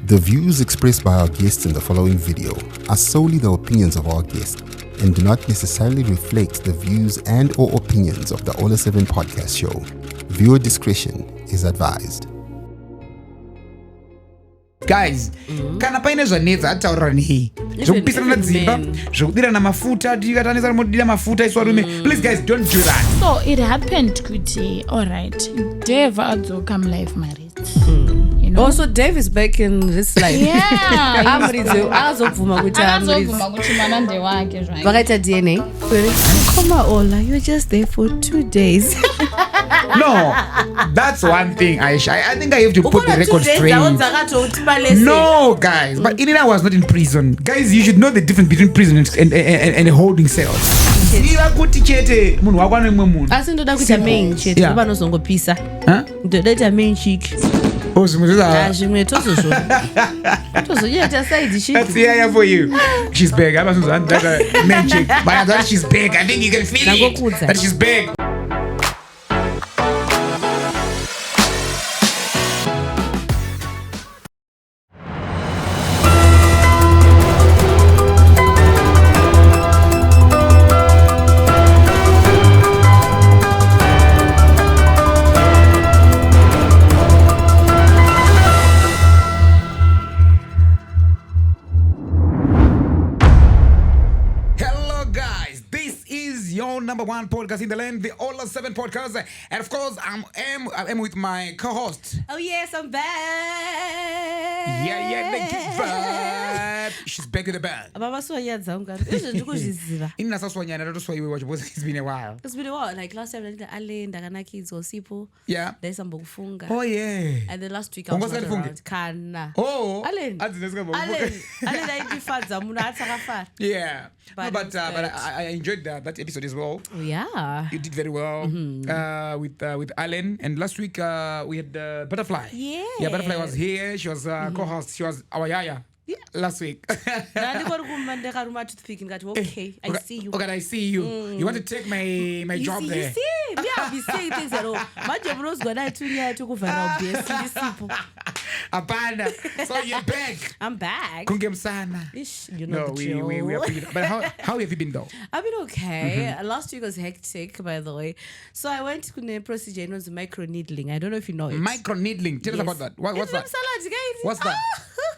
The views expressed by our guests in the following video are solely the opinions of our guests and do not necessarily reflect the views and or opinions of the Ollah 7 podcast show. Viewer discretion is advised. Guys, kana paine zvanetsa ataurira nei zvokupisana dzimba zvokudira namafuta tikatanisa modira mafuta iswa rume. Please guys, don't do that. So it happened kuti alright Dave adzoka life married. You know? Also Dave is back in this life. Yeah. Azobvuma kuti mana ndewake zvake. vakaita DNA. Come on, Ollah, you're just there for 2 days. No, that's one thing, Aisha. I think I have to put the record straight. No, guys, but Inina was not in prison. Guys, you should know the difference between prison and holding cells. Asi ndoda kuita main chete kuba nozongopisa. Ndoda kuita main chick. Zvimwe tozoita side chick. That's Yayha for you. She's big. I'm a main chick, but I thought she's big. I think you can feel it, that she's big. Number one podcast in the land, the Ollah 7 podcast, and of course I'm with my co-host. Oh yes, I'm back. Yayha Goodvibes. She's back in the band. It's been a while. It's been a while. Like last time I did Allen, Dagana kids or Sipo. Yeah. There's some Bokufunga. Oh yeah. And the last week I was around. Kana. Oh. Allen. Allen, I did father. Yeah. But I enjoyed that episode as well. Oh, yeah. You did very well with Allen. And last week we had Butterfly. Yeah. Yeah, Butterfly was here. She was co-host. She was our Yayha. Yeah. Last week. Okay, I see you. Okay, I see you. You want to take my job there? You see, me, I'll be saying things at all. My job was going to go for Apana. So you're back. I'm back. You know we are pretty. But how have you been though? I've been okay. Last week was hectic, by the way. So I went to the procedure. It was micro needling. I don't know if you know it. Micro needling. Tell us about that. What's that? What's that?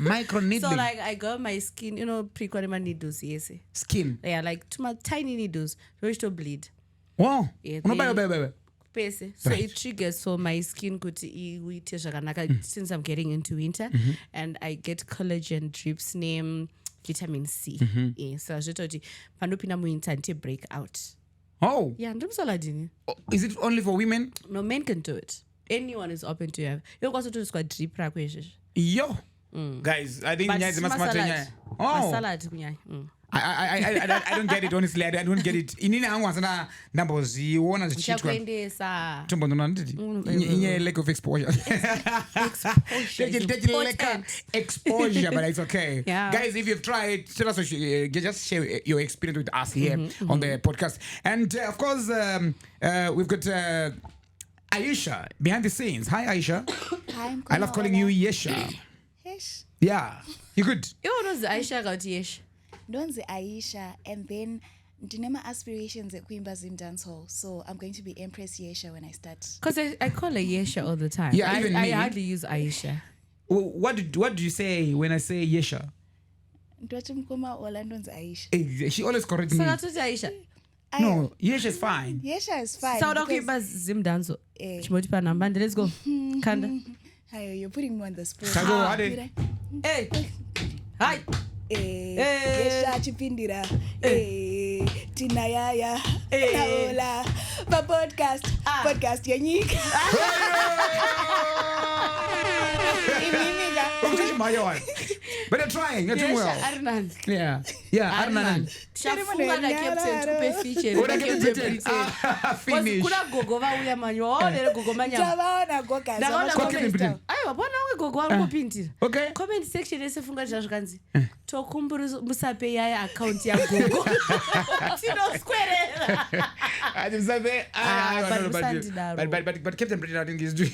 Micro needling. So like I got my skin, you know, pre-quanima needles, yes. Skin. Yeah, like tiny needles, very to bleed. Wow. Yeah, so it triggers for my skin since I'm getting into winter, and I get collagen drips named vitamin C. Yeah, so I told you, Pandopina winter until break out. Oh. Yeah, and is it only for women? No, men can do it. Anyone is open to have. You also do squad drip Yo. Guys, I think I don't get it, honestly. I don't get it. In numbers, you want to lack of exposure. Exposure, but it's okay. Yeah. Guys, if you've tried, tell us, just share your experience with us here on the podcast. And of course, we've got Aisha behind the scenes. Hi, Aisha. Hi, I love calling you Yesha. Yesh. Yeah, you good? You know the Aisha got Yesh. Don't say Aisha, and then dinema aspirations at Queen Bazim Dance Hall. So I'm going to be Empress Yesha when I start. Because I call her Yesha all the time. Yeah, even I me. hardly use Aisha. What do you say when I say Yesha? She always corrects me. So that's Aisha. No, Yesha is fine. Yesha is fine. So Queen Bazim Dance Hall. Let's go. Kanda. Hi, you're putting me on the spot. Hey. Hi. Yesha chipindira. Tina Yayha. Ollah. My podcast Yanik. But you're trying. You're doing well. Yeah. Arnan. Shafunga na captain tupe feature. Finish. Kuna gogo vauya manyo. Ole gogo manya. Tabaona goka. Aiwa bona unge gogo wari kupindira. Okay. Comment section esefunga zvazvakanzi. Tokumbura musape Yayha account ya gogo. Tinosquare. But Captain Britain, I think he's doing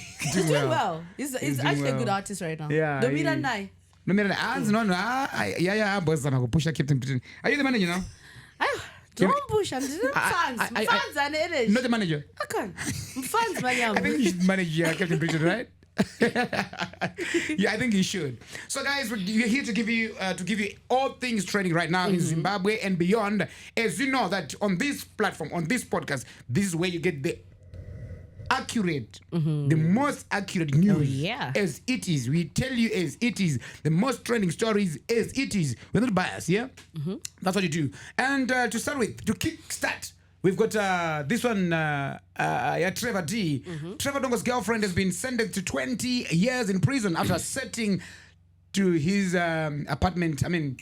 well. He's actually a good artist right now. Yeah. Domira Nai. No matter hands, no. Yeah, boss, I'm going to push Captain Britain. Are you the manager now? Don't push. I'm just fans and energy. Not the manager. I can't. Fans, I think you should manage Captain Britain, right? Yeah, I think you should. So, guys, we're here to give you all things training right now in Zimbabwe and beyond. As you know that on this platform, on this podcast, this is where you get the accurate, the most accurate news as it is. We tell you as it is, the most trending stories as it is. We're not biased, yeah? That's what you do. And to start with, to kickstart, we've got this one, Trevor D. Trevor Dongo's girlfriend has been sentenced to 20 years in prison after setting to his apartment, in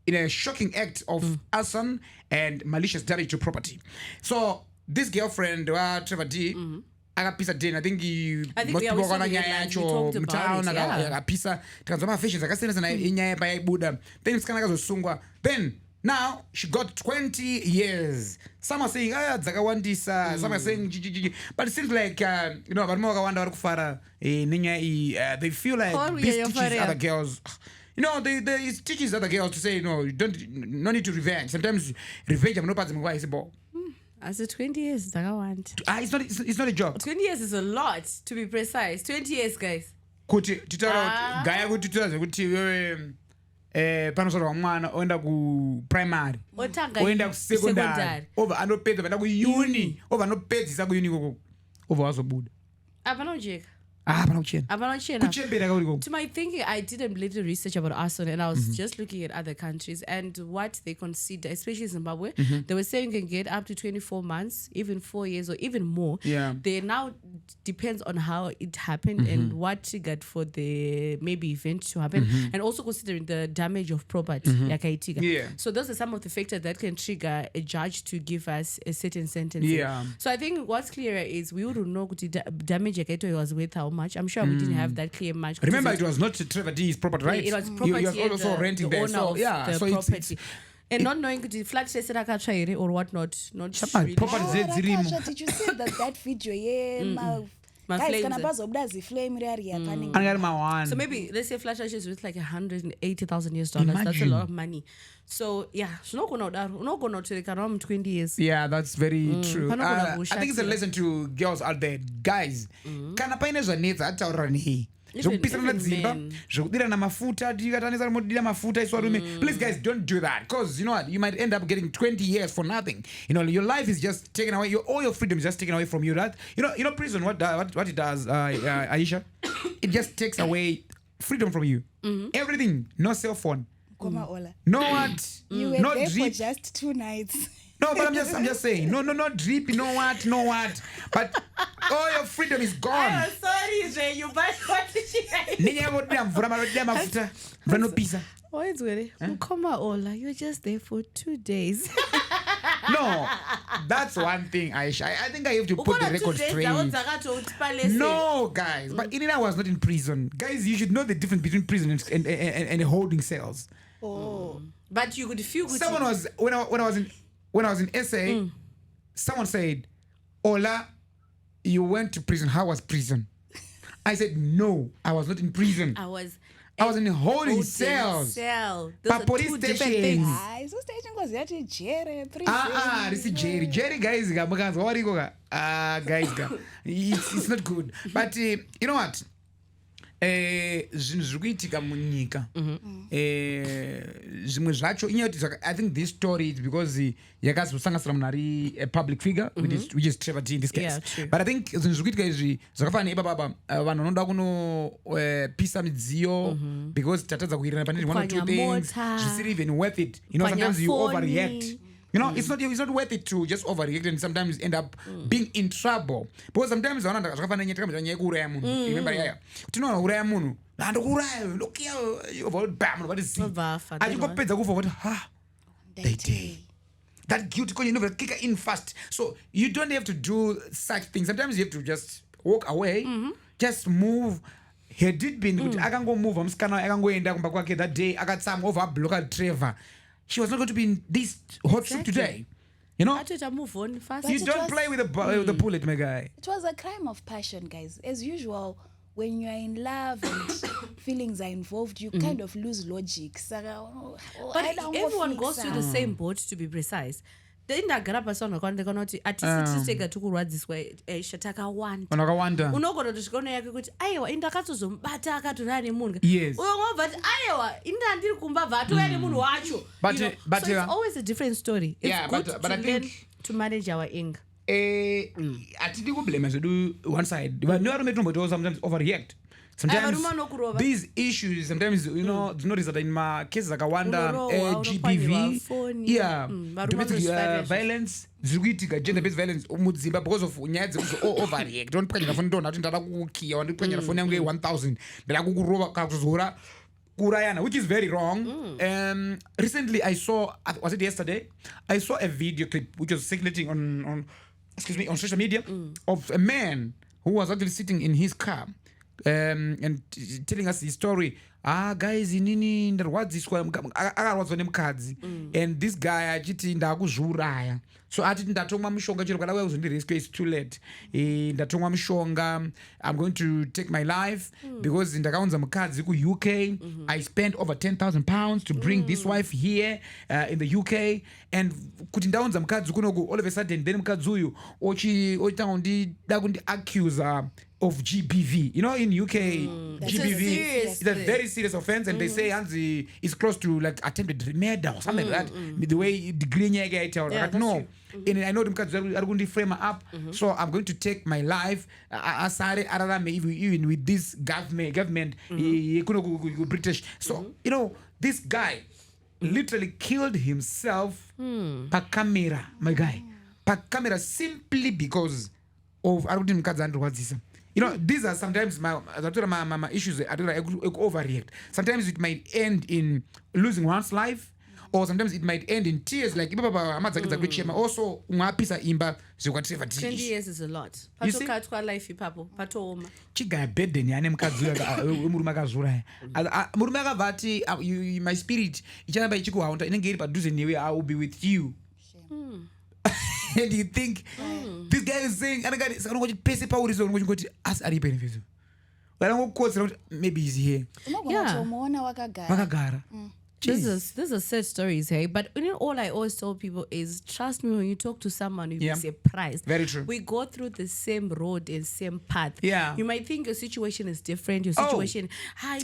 a shocking act of arson and malicious damage to property. So this girlfriend, Trevor D, akapisa den. I think most people wana nyaya yacho mtown akapisa tikanzwa mafashions akasiyana sana inyaya paibuda, then msikana akazosungwa, then now she got 20 years. Some are saying dzakawandisa, some are saying but it seems like vanhu vakawanda vari kufara nenyaya they feel like this teaches other girls. It teaches other girls to say no need to revenge. Sometimes revenge amunopadza munguva isipo. As a 20 years, it's not a joke. 20 years is a lot, to be precise. 20 years, guys. Kuti titaura gaya kuti titaura kuti wewe panosora mwana oenda ku primary, oenda ku secondary, over anopedza vaenda ku uni, over anopedzisa ku uni koko, over wazobuda. Apanojeka. To my thinking, I did a little research about arson and I was just looking at other countries and what they consider, especially Zimbabwe. They were saying you can get up to 24 months, even 4 years or even more. Yeah. They now depends on how it happened and what triggered for the maybe event to happen, and also considering the damage of property. Yeah. So those are some of the factors that can trigger a judge to give us a certain sentence. Yeah. So I think what's clearer is we wouldn't know damage was worth how much. I'm sure we didn't have that clear much. Remember, it was not Trevor D's property, right? It was property. He was also renting there. So, yeah. So property. And not knowing the flat or whatnot. Not really. Property. Did you see that video? Yeah, guys, so maybe let's say flash is worth like $180,000 US. That's a lot of money. So yeah, it's not going to take around 20 years. Yeah, that's very true. I think it's a lesson to girls out there, guys. Kana paine zvanetsa ataurira nei zvokupisana nadzimba zvokudira namafuta tikatanisa rimodira mafuta iswa rume. Please guys, don't do that, because you know what, you might end up getting 20 years for nothing. Your life is just taken away, all your freedom is just taken away from you, right? Prison, what it does, Aisha, it just takes away freedom from you. Everything. No cell phone, Ollah. no what, you were no there drip. for just 2 nights. No, but I'm just saying. No drip, no what. But all your freedom is gone. I'm sorry, Jay, you buy what did she Why is it? Come on, Ollah. You're just there for 2 days. No, that's one thing, Aisha. I think I have to put the record straight. No, guys. But Inina was not in prison. Guys, you should know the difference between prison and holding cells. Oh. But you could feel good. Someone was, when I was in SA, someone said, Ollah, you went to prison. How was prison? I said, no, I was not in prison. I was in holding cells. Police stations. So station was that Jerry. This is Jerry, guys. Guys, it's not good. But you know what? Zvinhu zvirikuitika munyika zvimwe zvacho I think this story is because yakazosanganisira munhu ari a public figure, which is Trevor D in this case. Yeah, but I think zvinhu zvirikuitika izvi zvakafanira ipapapa vanhu vanoda kunopisa midziyo because tatadza kuwirirana pane one or two things zvisiri even worth it. Sometimes you overreact. It's not worth it to just overreact and sometimes end up being in trouble. Because sometimes zvakafanira nyaya yekuuraya munhu. Remember yaya. Tinouraya munhu. Ndokuuraya, ndokuya over bam what is it? Achingopedza kufa what they did. That guilt because you never kick in fast. So you don't have to do such things. Sometimes you have to just walk away, just move. He did been akangomove amusikana akangoenda kumba kwake that day akatsama over block Trevor. She was not going to be in this hot soup today. I had to move on fast. You don't play with the bullet, my guy. It was a crime of passion, guys. As usual, when you are in love and feelings are involved, you kind of lose logic. But everyone goes through the same boat, to be precise. Ndagara pasona kwanoti atisititega tukurwadziswa shatakawanda unogona kusvika yake kuti aiwa indakatozomubata akatora nemunhu ungobva kuti aiwa indandiri kumba bva atouya nemunhu wacho. But so it's always a different story. It's good to learn to manage our anger. Atidi kublame zvedu one side nevarume tinombotiwo sometimes overreact. Sometimes these issues, sometimes dzinoresult in cases akawanda GBV, domestic violence, zvirikuitika gender-based violence mudzimba because of nyaya dzekuzoverreact. Don't pwanyira foni ndona kuti ndada kukukiya wandipwanyira foni yangu 1000 ndada kukurova kakuzora kurayana, which is very wrong. Recently I saw, was it yesterday? I saw a video clip which was circulating on social media of a man who was actually sitting in his car. And telling us his story. Guys, inini ndarwadziswa akarwadzwa nemukadzi, and this guy achiti ndakuzviuraya, so atiti ndatomwa mushonga chero kada uzondirescue, it's too late. Ndatomwa mushonga, I'm going to take my life because ndakaunza mukadzi ku UK. I spent over 10,000 pounds to bring this wife here in the UK, and kuti ndaunza mukadzi kunoku, all of a sudden then mukadzi uyu ochitanga ndida kundi accuse of GBV. You know, in UK, GBV is a very serious offense, and they say Hanzi is close to like attempted murder or something like that. The way the green no. And I know them are going to frame up, so I'm going to take my life. Even with this government, British. So this guy literally killed himself per camera, my guy, per camera, simply because of these are sometimes my issues. I overreact. Sometimes it might end in losing one's life, or sometimes it might end in tears. Like also 20 years is a lot. Life my spirit I will be with you. And you think this guy is saying, maybe he's here. This is sad stories, hey. But all I always tell people is, trust me, when you talk to someone, you'll be surprised. Very true. We go through the same road and same path. Yeah. You might think your situation is different. Your situation, and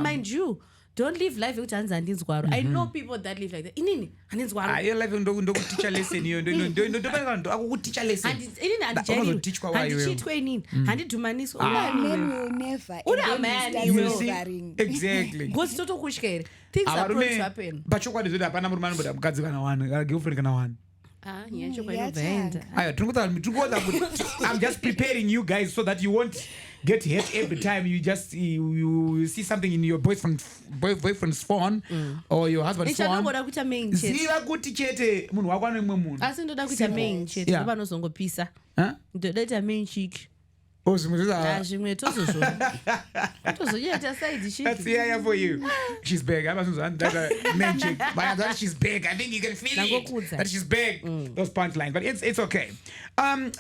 mind you, don't live life with hands and I know people that live like that. Inini, and it's I live in teach a lesson. You don't teach a lesson. And teach and it to manis. Men will never. Man, you will. Exactly. Goes to Kushke. Things are going to happen. But you got to do that. I'm girlfriend. I'm just preparing you guys so that you won't get hit every time you see something in your boyfriend's phone or your husband's phone. That's Yayha for you. She's big. Main chick. But she's big. I think you can feel it. That she's big. Those punchlines. But it's okay.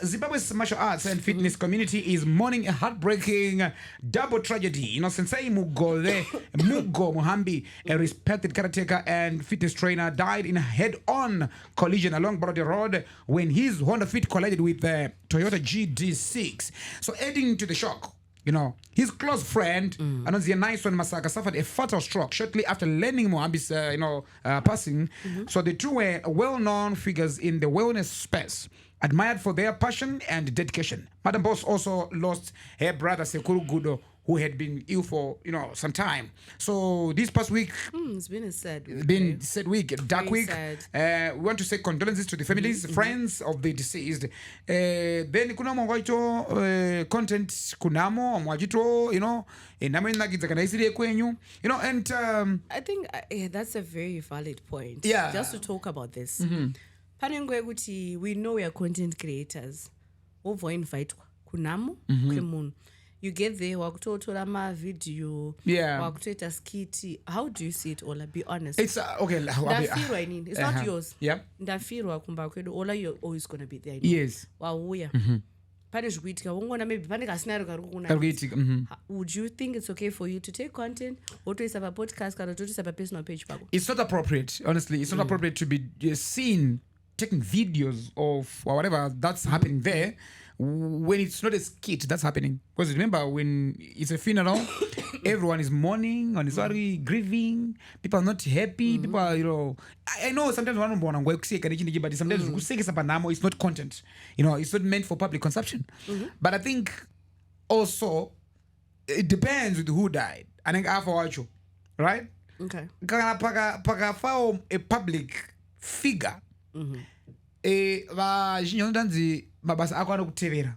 Zimbabwe's martial arts and fitness community is mourning a heartbreaking double tragedy. Sensei Mugo Muhambi, a respected karateka and fitness trainer, died in a head-on collision along Brody Road when his Honda Fit collided with the Toyota GD6. So adding to the shock, his close friend, Naison Musaka, suffered a fatal stroke shortly after learning Muhambi's, passing. So the two were well-known figures in the wellness space, admired for their passion and dedication. Madam Boss also lost her brother Sekuru Gudo, who had been ill for some time. So this past week, it's been a sad week, dark very week. Sad. We want to say condolences to the families, friends of the deceased. Then kunamo mwaito content kunamo mwajito namo inagidza kana isiri kwenyu and I think that's a very valid point. Yeah. Just to talk about this. Panengwe kuti we know we are content creators. Ovo invite kunamo kwemunhu. You get there, wakutotora ma video, wakutoita skiti. How do you see it, Ollah? Be honest. It's okay. It's not yours. Yeah. Ndafirwa kumba kwedu. Ollah, you're always going to be there. Yes. Wauya. pane zvikuitika ungoona maybe pane kasinaro kari Karikuitika, mhm. would you think it's okay for you to take content wotoisa papodcast kana totoisa papersonal page pako? It's not appropriate, honestly. It's not appropriate to be seen taking videos of or whatever that's happening there when it's not a skit that's happening. Because remember, when it's a funeral, everyone is mourning and is sorry, grieving. People are not happy. People are, I know sometimes one but sometimes it's not content. It's not meant for public consumption. But I think also it depends with who died. I think right? Okay. Pakafao a public figure. Mabasa ako anokutevera.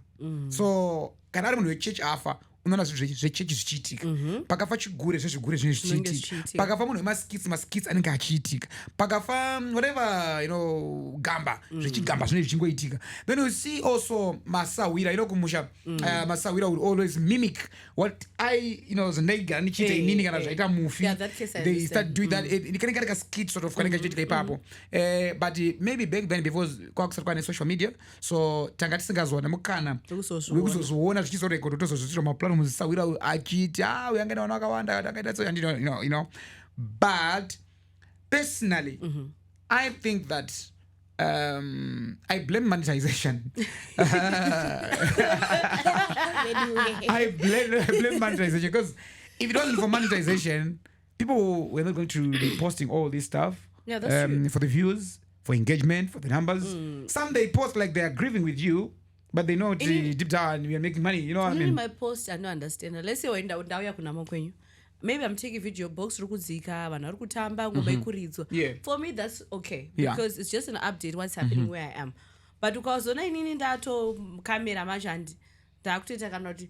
So kana ari munhu wechechi afa unoona zvinhu zvechechi zvichiitika. Pakafa chigure zvezvigure zvinenge zvichiitika. Pakafa munhu wemaskits anenge achiitika. Pakafa whatever, gamba zvechigamba zvinenge zvichingoitika. Then you see also masawira, kumusha masawira will always mimic what zinenge nichiita inini kana zvaita mufi. They start doing that. Kanenge kari skit sort of kanenge zvichiitika ipapo. But maybe back then before kwakusati kwane social media, so tanga tisingazoona mukana wekuzoona zvichizorekodwa tozozvitsira maplan musawira achiti uyanga naona akawanda akaita so but personally I think that I blame monetization. I blame monetization because if it wasn't for monetization, people were not going to be posting all this stuff. Yeah, that's true. For the views, for engagement, for the numbers. Some they post like they are grieving with you, but they know deep down we are making money. You know what I mean? My post, I don't understand. Let's say when maybe I'm taking video box rukuzika vanhu vari kutamba ngoma ikuridzwa. For me that's okay because it's just an update what's happening where I am. But ukazoona inini ndato kamera manje ndakutoita kana kuti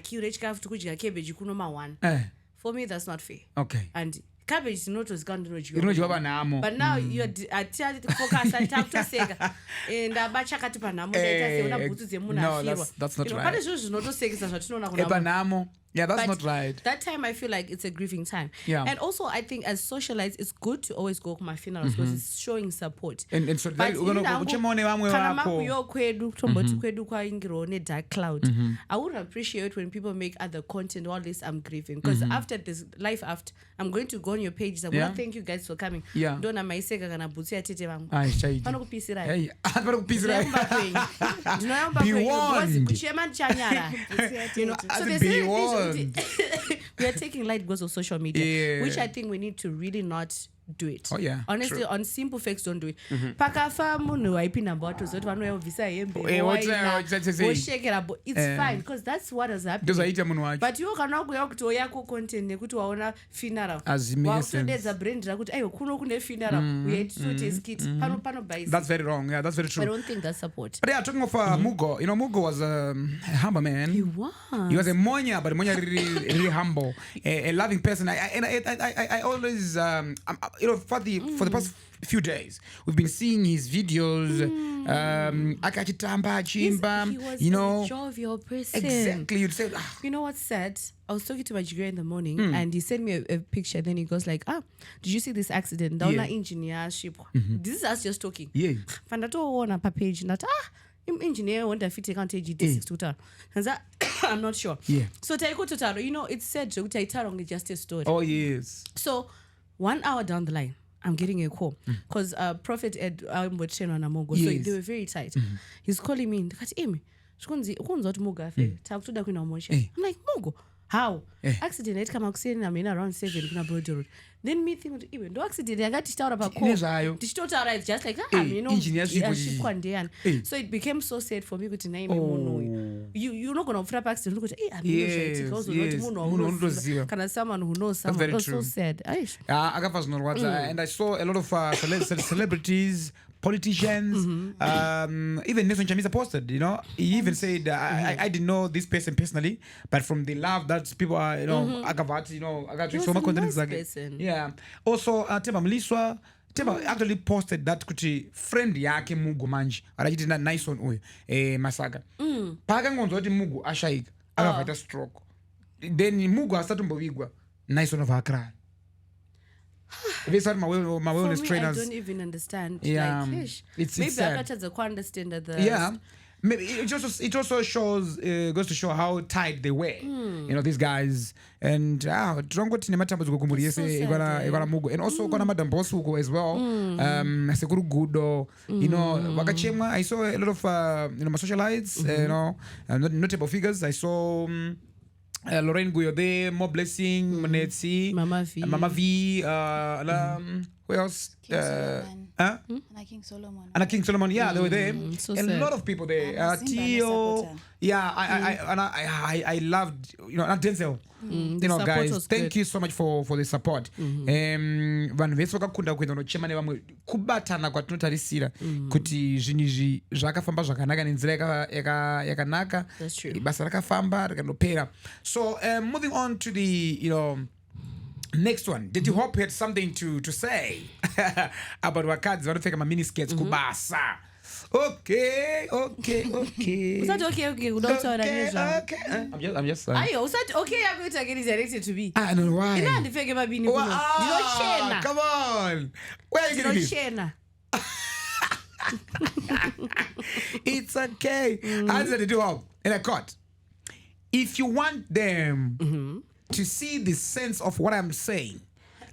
kiure chikafu tikudya cabbage kuno ma1. For me that's not fair. Okay. And cabbage is not as gone but now you're focus and talk to sega and abachakati panamo ndaita bhutsu dzemunhu afirwa. That's not right. Pane zvinhu zvinotosekesa zvatinoona kuna yeah, that's not right. That time I feel like it's a grieving time. Yeah. And also I think as socialites it's good to always go to my funerals because it's showing support. And so kana makuyo kwedu tomboti kwedu kwaingiro ne dark cloud. I would appreciate when people make other content all this I'm grieving because after this life after I'm going to go on your pages. I'm going to thank you guys for coming. Ndona maiseka kana bhutsu yatete vangu. Panokupisira. Panokupisira. Kuchema chanyara. So we are taking light because of social media, which I think we need to really not do it. Honestly, true. On simple facts, don't do it. Pakafa munhu waipinda mbato zoti vanoyovisa hembe. It's fine because that's what has happened. But you kana kuya kuti oyako content nekuti waona funeral. Wakutodedza brand rakuti ayo kuno kune funeral. We had to take skit. Pano buy. That's very wrong. Yeah, that's very true. I don't think that's support. But yeah, talking of Mugo, Mugo was a humble man. He was. He was a monya, but monya really humble, a loving person. I always for the past few days we've been seeing his videos akachitamba chimba, he was a jovial person. Exactly. You'd say you know what's sad? I was talking to my jigger in the morning and he sent me a picture. Then he goes like, did you see this accident? Engineer ship. This is us just talking. Fandato pa page not engineer wonder if it can't take D6 I'm not sure. So Taiko Totaro, it's said Taitaro just a story. Oh yes. So 1 hour down the line, I'm getting a call because Prophet Ed would train on a Mugo, so they were very tight. He's calling me. I'm like, Mugo, how? Accident it come out I'm in around 7 kuna Broad Road. Then me think even do accident I got to start about call. Digital just like so it became so sad for me to name you're not gonna frap accident look at kind of someone who knows someone. That's so sad. And I saw a lot of celebrities, politicians, even Naison Chamisa posted, he even said I didn't know this person personally, but from the love that people are, I got so much content. Also Tema Mliswa actually posted that kuti friend yake Mugo manje arachitina Naison uyo Musaka pakangonzwa kuti Mugo ashaika akabva stroke then Mugo asatombovigwa Naison ovakra. These are my wellness trainers. I don't even understand. Yeah, maybe I can't understand that. maybe it also shows goes to show how tight they were. You know, these guys. And Drongo tine matambudziko kumuri yese igwana Mugo, and also kwana Madam Boss Mugo as well. Sekuru Gudo, you know, wakachemwa. I saw a lot of my socialites, you know, notable figures. I saw Lorraine Guyo there, More Blessing, Manetsi, Mama V, who else? King Solomon. And King Solomon, yeah, they were there. So a lot of people there. Tio, yeah, I loved, you know, Denzel. You know, guys, thank you so much for the support. Vanhu vese vakakunda kuenda kunochema nevamwe kubatana kwatinotarisira kuti zvinhu zvakafamba zvakanaka nenzira yakanaka, basa rakafamba rakandopera. So moving on to the, you know, next one. Did you hope you had something to say about wakadzi vanopfeka maminiscats kubasa? Okay. Is that okay? I'm just saying. Ayo, is that okay? I'm going to get directed to be. I don't know why. You know, the fake about being. Come on. Where are you getting this? It's okay. Answer the door in a court. If you want them to see the sense of what I'm saying,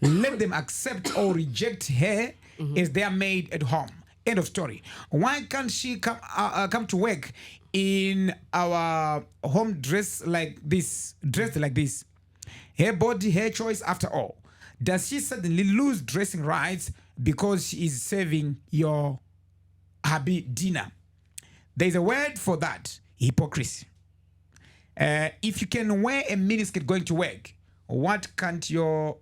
let them accept or reject her as their maid at home. End of story. Why can't she come to work in our home dressed like this? Her body, her choice after all. Does she suddenly lose dressing rights because she is serving your hubby dinner? There's a word for that: hypocrisy. If you can wear a miniskirt going to work, what can't your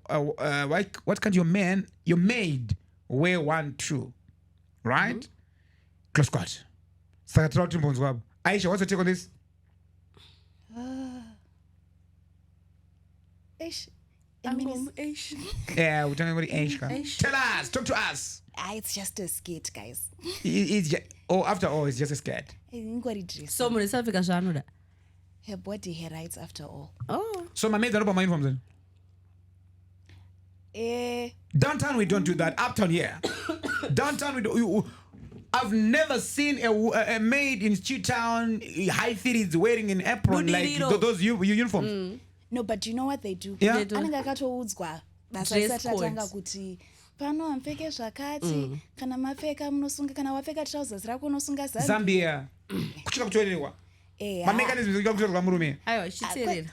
maid wear one too? Right? Close quote. Aisha, what's your take on this? Yeah, we're talking about Aisha. Tell us, talk to us. It's just a skit, guys. After all, it's just a skirt. So, her body, her rights after all. Oh. So my maids are not my uniforms then? Downtown we don't do that. Uptown, yeah. Downtown we do. I've never seen a maid in Town high feet wearing an apron like those uniforms. No, but you know what they do? Yeah. Pano amfeke zvakati kana mapfeka munosunga kana wapfeka trousers rako unosunga Zambia kuchika kutolewa mechanisms zikutolewa murume ayo chiterera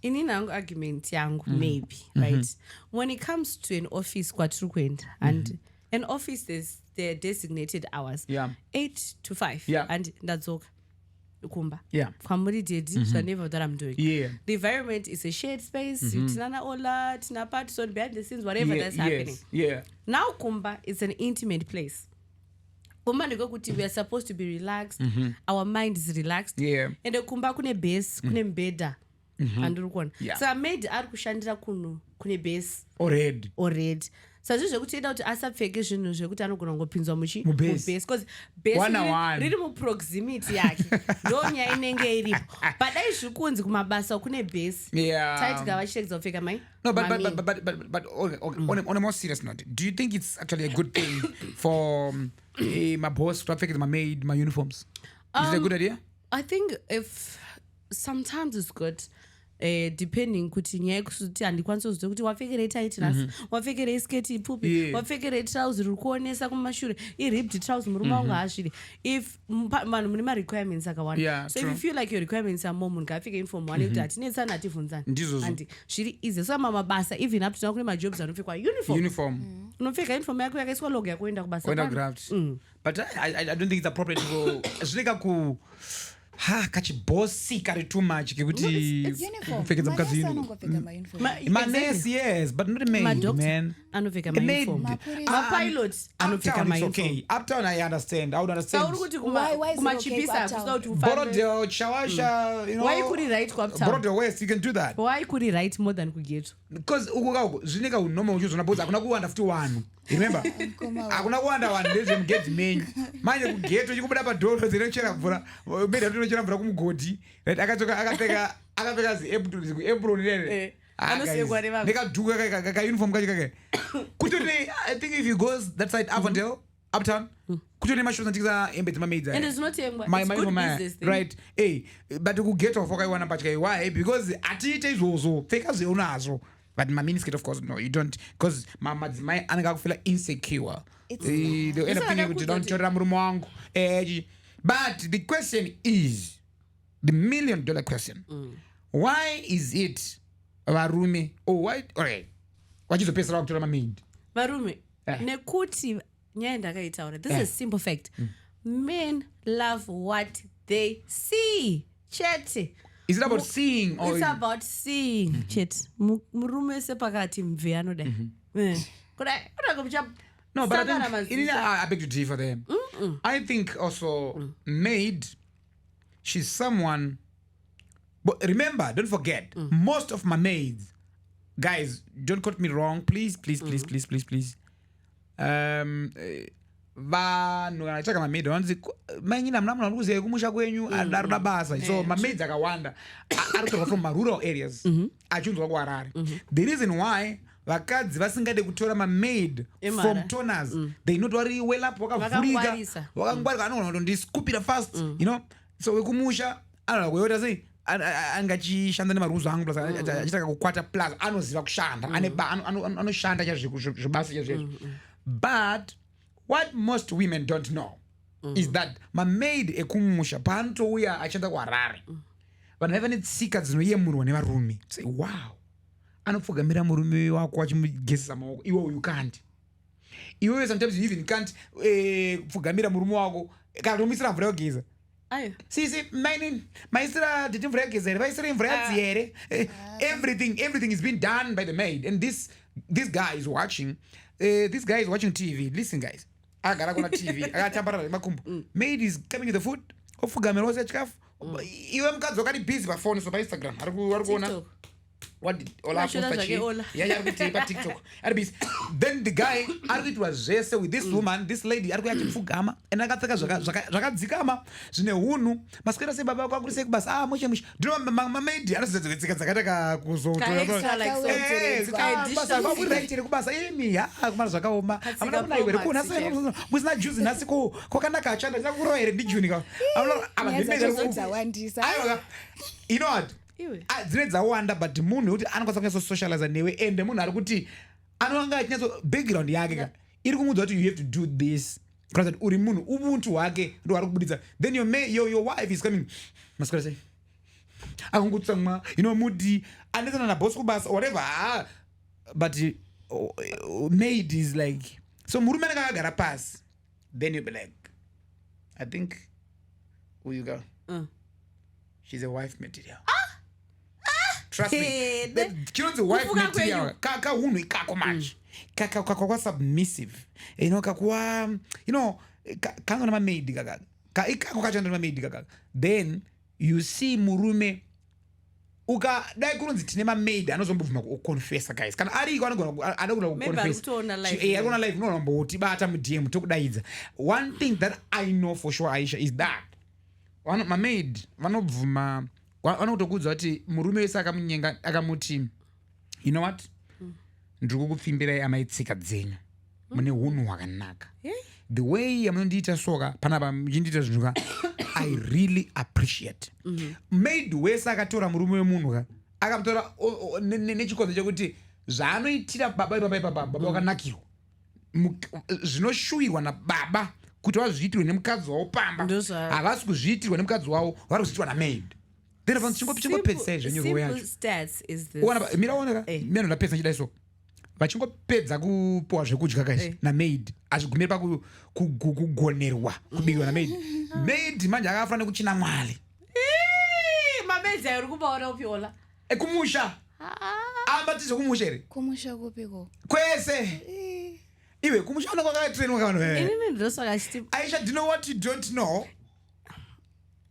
ini nangu argument yangu maybe right when it comes to an office kwatiri kuenda and an office there's their designated hours 8 to 5 and ndadzoka kumba kwamuri dedi zvaneva that I'm doing the environment is a shared space tinana Ollah tina party so behind the scenes whatever that's happening now kumba is an intimate place. Kumba ndiko kuti we are supposed to be relaxed our mind is relaxed and kumba kune base kune mbeda andiri kuona so I made ari kushandira kune base already sazvo zvekuti enda kuti asapfeke zvinhu zvekuti anogona kungopinzwa mubase because base riri muproximity yake ndo nyaya inenge iripo but dai zvikunzi kumabasa kune base taiti gavachireka kupfeka mai no but on a more serious note, do you think it's actually a good thing for my boss to affect my maid my uniforms? Is it a good idea? I think if sometimes it's good depending kuti nyaya yekuti handikwanisi kuziva kuti wapfekerei tight nhasi wapfekerei sketi ipfupi wapfekerei trouser riri kuonesa kumashure iripped trouser murume wangu haasviri if vanhu mune marequirements akawanda so if you feel like your requirements are more munhu ngaapfeke uniform wane kuti hatinetsana hativhunzani andi zviri easy so mabasa even up to now kune majobs anopfekwa uniform unopfeka uniform yako yakaiswa logo yako enda kubasa but I don't think it's appropriate for zvineka ku kachibosi kari too much kekuti kupfekedzwa mukadzi manesi yes but not a maid man anopfeka uniform mapilot anopfeka uniform okay uptown I understand sauri kuti kumachipisa kusa kuti Borodale Chawasha you know why could he write kwa uptown Borodale West you can do that why could he write more than kugeto because ukuka zvineka unoma uchizona boza akuna kuwanda futi wanu remember akuna kuwanda wanhu ndezvemugedzi menyu manje kugeto chikubuda padhoro dzinochera mvura meda tinochera mvura kumugodhi right akapfeka ziapron rere anosekwa nevamwe nekadhuka kauniform kacho kake kuti I think if he goes that side Avondale uptown kutone mashops anotengesa hembe dzemamaids And it's not a my it's good my business thing. right but kuget off wakaiwana patya why because atiite izvozvo pfeka zveunazo but maminisket of course no you don't because madzimai anenge akufila insecure they'll end up thinking kuti ndinotorera murume wangu but the question is the $1 million question why is it varume why alright vachizopesera kutora mamaid varume nekuti nyaya ndakaitaura this is a simple fact men love what they see chete. Is it about seeing or it's about seeing chete murume sepakati mve anoda kudai kuda no but I beg to differ there. I think also maid she's someone but remember don't forget most of my maids guys don't quote me wrong please vanhu vanachaka mamaid vanzi manyina muna munhu kuziva kumusha kwenyu aruda basa so mamaids akawanda ari kutorwa from rural areas achinzwa kuharare the reason why vakadzi vasingade kutora mamaid from toners they not vari well up wakavhurika wakangwarika anogona kutondiscupira fast you know so wekumusha anoda kuyota sei angachishanda nemarules angu plus achitaka kukwata plus anoziva kushanda anoshanda zvibasa chazvezvo but what most women don't know is that mamaid ekumusha paanotouya achienda kuharare vanhu vaiva netsika dzinoyemurwa nevarume say wow anopfugamira murume wako achimugezesa maoko iwe you can't iwewe sometimes you even can't pfugamira murume wako kana tomuisira mvura yogeza sisi maisira titi mvura yogeza here vaisira mvura yadzi here everything is being done by the maid and this guy is watching TV. Listen guys, agara kuna TV akatambarara nemakumbo maid is coming with the food ofugamira wose chikafu iwe mukadzi wakati busy pafoni so painstagram ari kuona what did Ollah posta TikTok then the guy arikuitwa zvese with this woman this lady arikuya chifugama and akapfeka zvakadzikama zvine hunhu masikera se baba kwakuri se kubasa mushe ndino mamaid anozedzeka dzakataka kuzotora basa kwakuri kubasa kumara zvakaoma amuna kuna iwe kuna sai kusina juice nasiko kwakanaka achanda ndakuro here ndi juni ka you know what dzine dzawanda but munhu kuti anokwanisa kunyatso-socialize newe ende munhu ari kuti anonga achinyatso background yake iri kumuudza kuti you have to do this because uri munhu ubuntu hwake ndo ari kubuditsa then your wife is coming masikora sei akungutsamwa mudi anetsana nabosi kubasa whatever but maid is like so murume anenge akagara pasi then you'll be like I think who you go she's a wife material trust me chinonzi wife material kaka hunhu ikako manje kakwa submissive kakuwa kanga namamaid kaka ikako kachanda namamaid kaka then you see murume ukadai kunonzi tine mamaid anozombobvuma kuconfessa guys kana ariko anogona kuconfessaona live unonombotibata mudm tokudaidza one thing that I know for sure Aisha is that mamaid vanobvuma vanotokudza kuti murume wese akamunyenga akamuti you know what ndiri kukupfimbirai amaitsika dzenyu mune hunhu hwakanaka the way yamunondiita soka panapa muchindiita zvinhu I really appreciate maid wese akatora murume wemunhu akamutora nechikonzo chekuti zvaanoitira baba vakanakirwa zvinoshuwirwa nababa kuti vazviitirwe nemukadzi wavo pamba havasi kuzviitirwa nemukadzi wavo vari kuzviitirwa namaid miraoneka ndapedza chidai so vachingopedza kupowa zvekudya kaizvi namaid hazvigumiri pakugonerwa kubikirwa namaid maid manje akafa nekuchina mwali mamaid ayo uri kubaona upiola ekumusha ambatizve kumusha here kumusha kupiko kwese iwe kumusha unokwakatrainwa kavanhu Aisha, do you know what you don't know?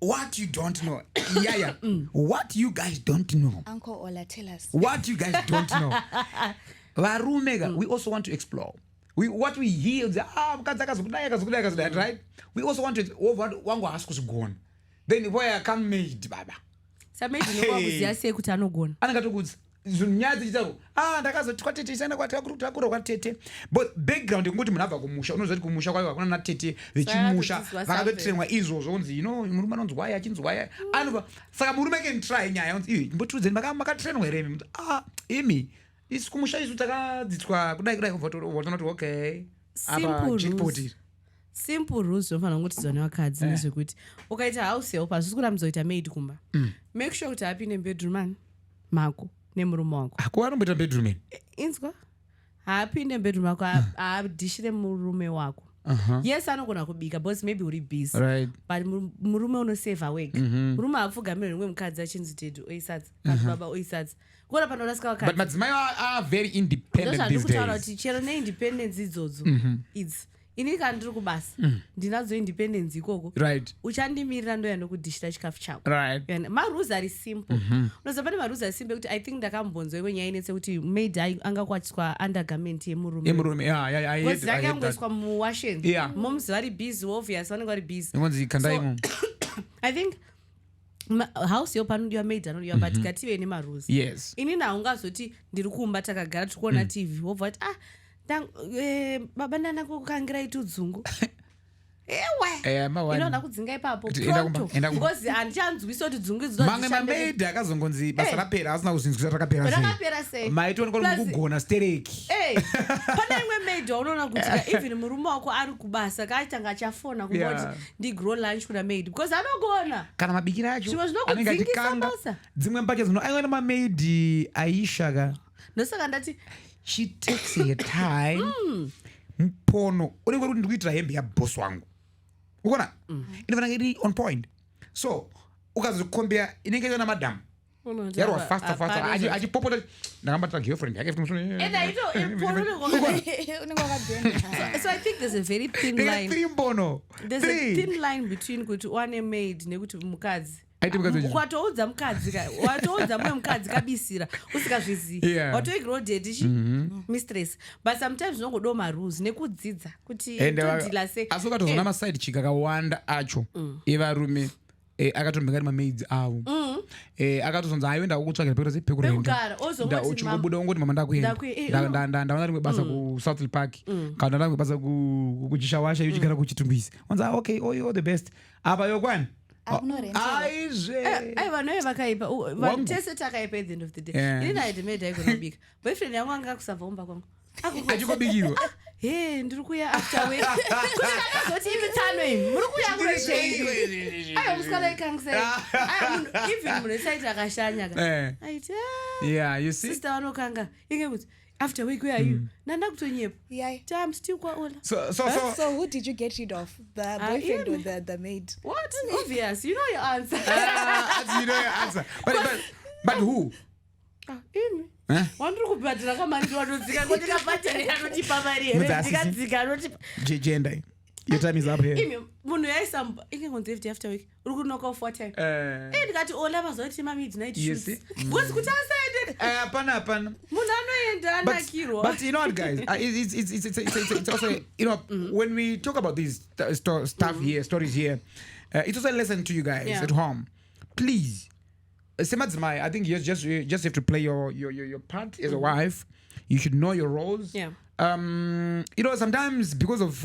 What you don't know, Yayha, what you guys don't know. Uncle Ollah, tell us. What you guys don't know. Varumega, we also want to explore. What we hear, right? We also want to wangu ask us go on. Then where come maid baba. Samedi no wakuziya sei kuti anogona. Anakatokudza. nyaya dzichitaro ndakazoti kwatete isaenda kwatakura kwatete but background yekungoti munhu abva kumusha unoziva kuti kumusha kwaiva kuna natete vechimusha vakatotrainwa izvozvo unzi murume anonzi waya achinzi waya anobva saka murume can try nyaya unzi mbotiudzeni makatrainwa here imi imi isi kumusha isu takadzidzwa kudai vatonoti okay apa chiripoti simple rules zvofanira kuti dzone vakadzi nezvekuti ukaita house help hazvisi kuti amzoita maid kumba make sure kuti apinde bedroom mako nemurume wako akuwa anomboita bedroom inzwa haapinde bedroom wako haadhishire murume wako yes anogona kubika because maybe uri busy right. But murume unosavha wega murume haapfugamira rimwe mukadzi achinzi tedu oisadza baba oisadza kuona panorasika vakadzi but madzimai are very independent these ndokutaura days kuti chero neindependence idzodzo idzi ini kana ndiri kubasa ndinadzo independence ikoko right uchandimirira ndoenda kudhishira chikafu chako right marules ari simple unoziva pane marules ari simple kuti I think ndakambonzwa iwe nyaya inetse kuti maid angakwatiswa undergarment yemurume because akangoiswa muwashen moms vari busy obvious vanenge vari busy ingonzi kandaimo I think house yo panodiwa maid anodiwa but ngative nemarules yes inini haungazoti ndiri kumba takagara tiri kuona tv wobva kuti baba ndanakukangira itudzungu ewe inoda kudzinga ipapo because handichanzwisa kuti dzungu mamwe mamaid akazongonzi basa rapera asina kuzinzwisa rakapera sei maitoonekwa kugona stereki pane imwe maid waunoona kuti even murume wako ari kubasa kaitanga achafona kuti ndigrow lunch kuna maid because anogona kana mabikira acho anenge achikanga dzimwe mbacha zino aina mamaid aishaka ndosaka ndati she takes her time mpono unenge kuti ndikuitira hembe yabosi wangu ukona inofanira iri on point so ukazokombea inenge yona madam yarwa faster achipopota ndakambatira girlfriend yake so I think there's a very thin line there's a thin line between kuti one maid nekuti mukadzi ukatoudza mumwe mukadzi kabisira usikazvizivi watoigroded mistress but sometimes unongodawo marules nekudzidza kuti todhila sei asi ukatozona maside chick akawanda acho evarume akatombeka nemamaids avo akatozonzi ayoenda kutsvagira pekurendaochingobuda ungoti mama ndakuenda rimwe basa kusouth park kana ndarimwe basa kuchishawasha yochigara kuchitumbisi onzi okay all the best apa yokwani vanoye vakaipa vatese takaipa at the end of the day ini naidemedi aikonobika boyfriend yangu anga kusabvaumba kwangu achikobikirwa ndiri kuya after week kuti imitano imi muri kuya kurecheii musikana ikangsei even munhu esaiti akashanyaka aiti sister vanokanga inge kuti after week where are you nanda kutonyepa I'm still kwa Ollah. So who did you get rid of, the boyfriend or the maid? What? Obvious, you know your answer. You know your answer. But who? Imi. Wandiri kubhadhira kamari wanodzika kuti kabhadhari anotipa mari ndikadzika anotipa gender. Your time is up here. Imi munhu yaisamba inge after week uri kunoka 4 time. Ndikati Ollah vazoti midnight shoots. Because kuti asaende. Hapana. Munhu anoenda anakirwa. But you know what, guys? It's also, you know, when we talk about these stuff here, stories here, it's also a lesson to you guys at home. Please, Semadzimai, I think you just have to play your part as a wife. You should know your roles. Yeah. You know, sometimes because of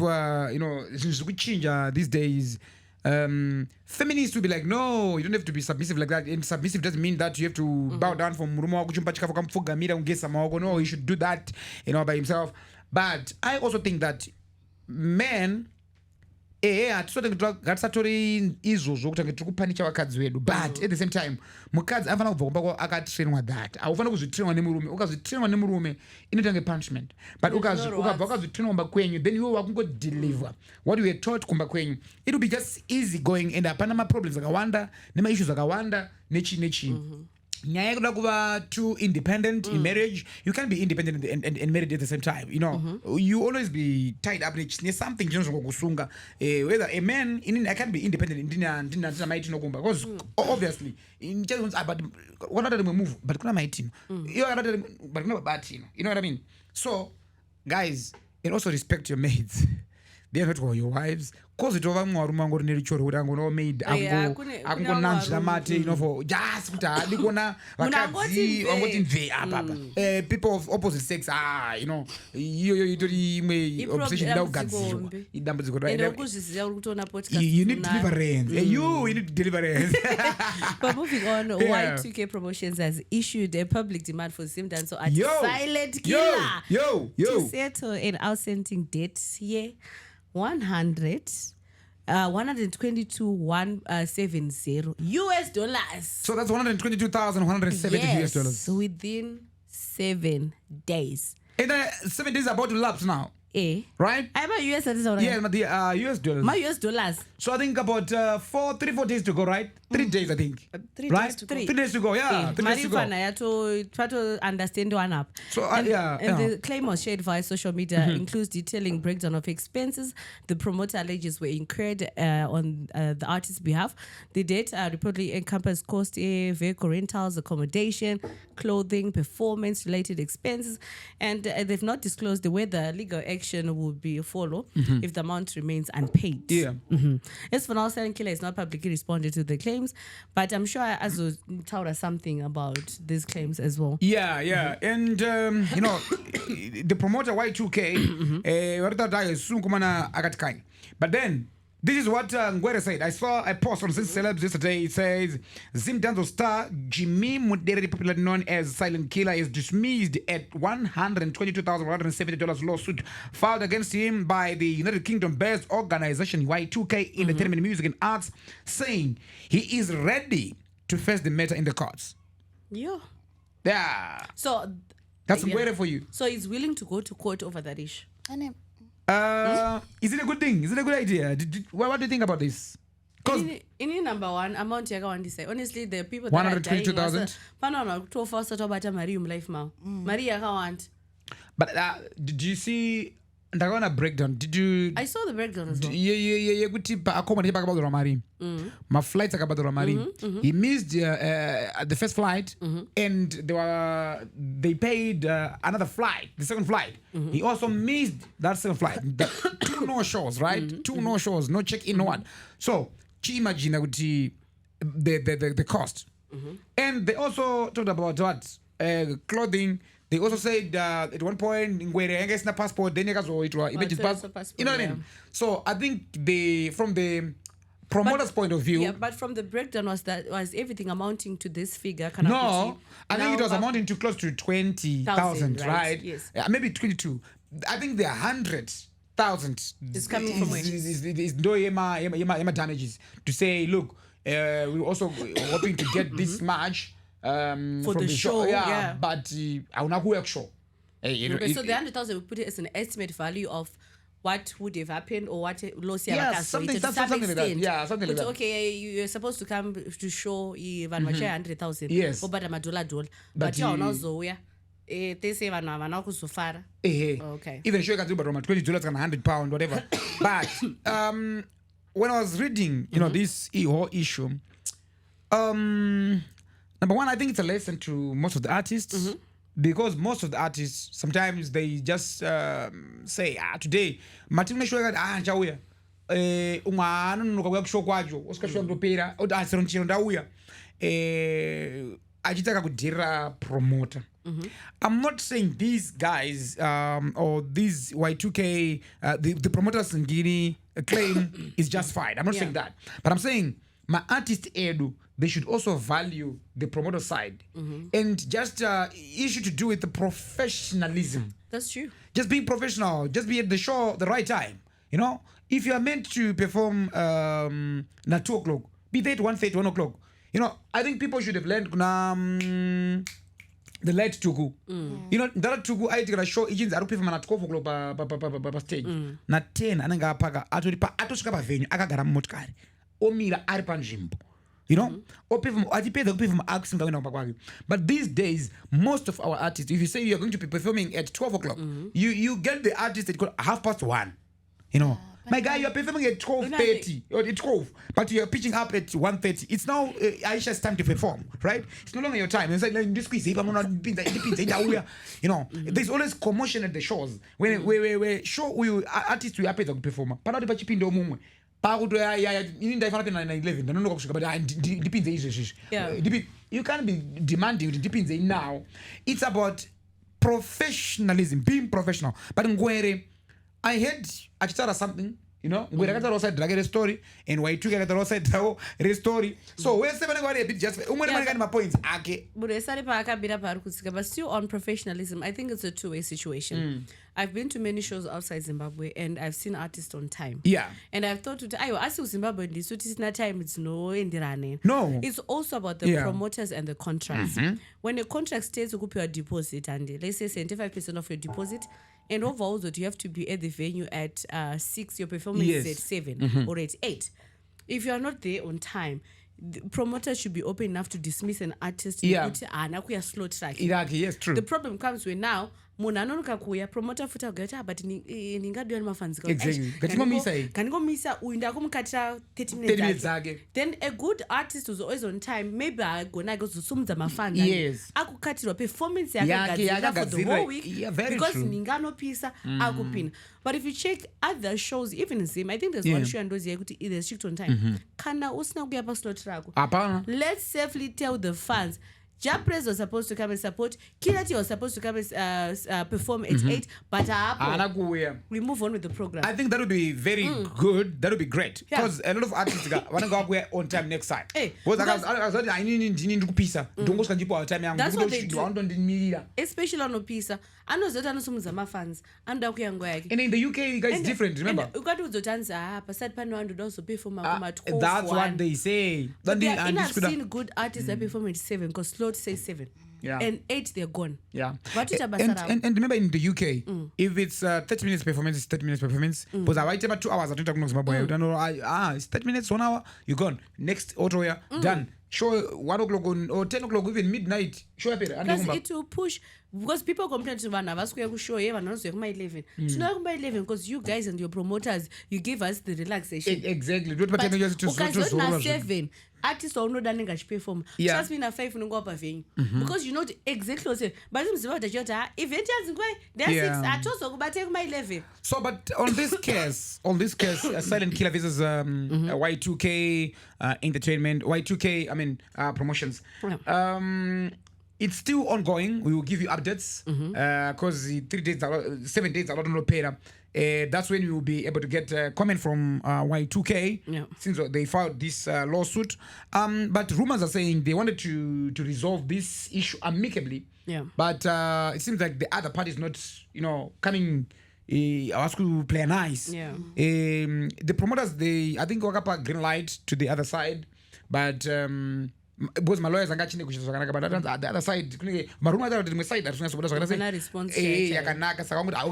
these days, feminists will be like, no, you don't have to be submissive like that. And submissive doesn't mean that you have to bow down for murumo kuchumpa chikafu kamfugamira ungesa maoko. No, he should do that, by himself. But I also think that men hatisatori izvozvo kuti tiri kupanicha vakadzi vedu, but at the same time mukadzi anofanira kubva kumba akatrainwa that. Haufanira kuzvitrainwa nemurume. Ukazvitrainwa nemurume inoita punishment, but ukabva ukazvitrainwa kumba kwenyu, then iwe wakungodeliver what you were taught kumba kwenyu. It will be just easy going and hapana maproblems akawanda nemaissues akawanda nechi nyaya yekuda kuva too independent in marriage. You can't be independent and married at the same time. You always be tied up something kusunga. Whether a man I can't be independent because obviously but what other move but kuna maitino but kuna batino, you know what I mean? So guys, and also respect your maids. they are not for your wives. Cause it over more mango nerichoro utango made ango nanjira mate for just kuti kona vakadzi vangoti mve apa people of opposite sex iyo itori imwe obsession ida kugadzirwa idambudziko you need deliverance you need deliverance. But moving on, Y2K Promotions has issued a public demand for Zim Danso at Silent Killer to settle an outstanding debt here. 122,170 US dollars. So that's 122,170 US dollars within 7 days. And 7 days are about to lapse now. Right? I'm a US citizen. Yeah, but the US dollars. My US dollars. So I think about 4 days to go, right? 3 days, I think. 3 right? days to go. 3 days to go, yeah. 3 days to go. Try to understand one up. So, and the claim was shared via social media includes detailing breakdown of expenses the promoter alleges were incurred on the artist's behalf. The debt reportedly encompassed cost, vehicle rentals, accommodation, clothing, performance-related expenses, and they've not disclosed whether legal action will be followed if the amount remains unpaid. As for now, Silent Killer has not publicly responded to the claims, but I'm sure Azu told us something about these claims as well. Yeah. And, the promoter Y2K, but then, this is what Ngwere said. I saw a post on Sensei Celebs yesterday. It says, Zim Danso star Jimmy Mudere, popularly known as Silent Killer, is dismissed at $122,170 lawsuit filed against him by the United Kingdom-based organization Y2K Entertainment, Music and Arts, saying he is ready to face the matter in the courts. Yeah. So that's Ngwere for you. So he's willing to go to court over that issue. Is it a good thing? Is it a good idea? What do you think about this? In number one, amount say honestly, the people that 122,000. But did you see? Ndakaona breakdown. Did you? I saw the breakdown as well. Yeah. Kuti accommodate pakabadura mari. My flights akabadura mari. He missed the first flight, and they paid another flight, the second flight. He also missed that second flight. 2 no shows, right? 2 no shows, no check-in, no one. So, imagine the cost. And they also talked about what clothing. They also said at one point, Ngwere na passport, then images passport. You know what I mean? So I think from the promoter's point of view. Yeah, but from the breakdown was everything amounting to this figure? No, I think it was amounting to close to 20,000, right? Yes. Maybe 22. I think there are 100,000. It's coming from where? Is no yema damages to say, look, we're also hoping to get this much. For the show, yeah. But I will not work show. So the 100,000 we put it as an estimate value of what would have happened or what loss you have something like that. Yeah, something like that. Okay, you're supposed to come to show even 100,000. Yes. But you are not so they say okay. Even show can do but $20 and £100, whatever. But when I was reading, this whole issue, number one, I think it's a lesson to most of the artists because most of the artists sometimes they just say, today, Martin njauya. Achitaka kudhira promoter. I'm not saying these guys or these Y2K, the promoters Ngini claim is justified. I'm not saying that. But I'm saying my artist Edu, they should also value the promoter side and just issue to do with the professionalism. That's true. Just being professional, just be at the show at the right time. If you are meant to perform at 2 o'clock, be there at 1:30, 1 o'clock. I think people should have learned the late tugu. That tugu I take a show agents are performing at 12 o'clock pa stage. Na 10 ananga apaka atosvika pa venue akagara motokari. Omira ari panzvimbo. But these days, most of our artists, if you say you're going to be performing at 12 o'clock, you get the artist at 1:30. My guy, you're performing at 12:30 or at 12, but you're pitching up at 1:30. It's now Aisha's time to perform, right? It's no longer your time. It's like this quiz, you know, there's always commotion at the shows. When show artists will happen to perform. But you can't be demanding it depends now. It's about professionalism, being professional. But I heard Achitara something, you know, we got also drag a story, and why two get also a story. So we're 7 a bit just my points. But still on professionalism, I think it's a two-way situation. I've been to many shows outside Zimbabwe and I've seen artists on time. Yeah. And I've thought I ask Zimbabwe this is not time, it's no indirane. No. It's also about the promoters and the contracts. When a contract states to your deposit and let's say 75% of your deposit, and overall that you have to be at the venue at 6, your performance is at 7 or at 8. If you are not there on time, the promoters should be open enough to dismiss an artist. Slow track. Yes, true. The problem comes when now munanonoka kuya promoter futa kugata but ningadwa mafanzi kaningomisa uinda kumukatira 30 minutes ake. Then a good artist who's always on time maybe agona kuzosumudza mafanga akukatirwa performance yakagadzira for the whole week because ninganopisa akupina. But if you check other shows even in Zim, I think there's one show and those kuti either strict on time kana usina kuya pa slot rako. Let's safely tell the fans Japres was supposed to come and support. Kirati was supposed to come and perform at 8, but we move on with the program. I think that would be very good. That would be great because a lot of artists want to go up here on time next time. That's what they do. Especially on Opisa. I know that I know some of my fans. And in the UK, you guys different. Remember? That's what they say. I've seen good artists that perform at 7 because slot says 7. Yeah. And 8 they're gone. Yeah. And remember in the UK, if it's 30 minutes performance, it's 30 minutes performance. Because I wait about 2 hours. It's 30 minutes, 1 hour, you're gone. Next auto done. Show 1 o'clock or 10 o'clock, even midnight. Show because it will push. Because people complain to one of us, we show you and also my 11. It's not by 11 because you guys and your promoters, you give us the relaxation. Exactly. But 7 artists are not done perform. Just been a 5 no go up venue because you know exactly what say. But it's about the jota. Event has going. There 6 at also but take my 11. So, but on this case, Silent Killer versus Y2K entertainment, Y2K. I mean promotions. It's still ongoing. We will give you updates because 7 days are not paid. That's when we will be able to get comment from Y2K since they filed this lawsuit. But rumors are saying they wanted to resolve this issue amicably. Yeah. But it seems like the other party is not, coming. Ask to play nice. Yeah. The promoters, I think wakapa green light to the other side, but. Because my lawyers are catching the other side. We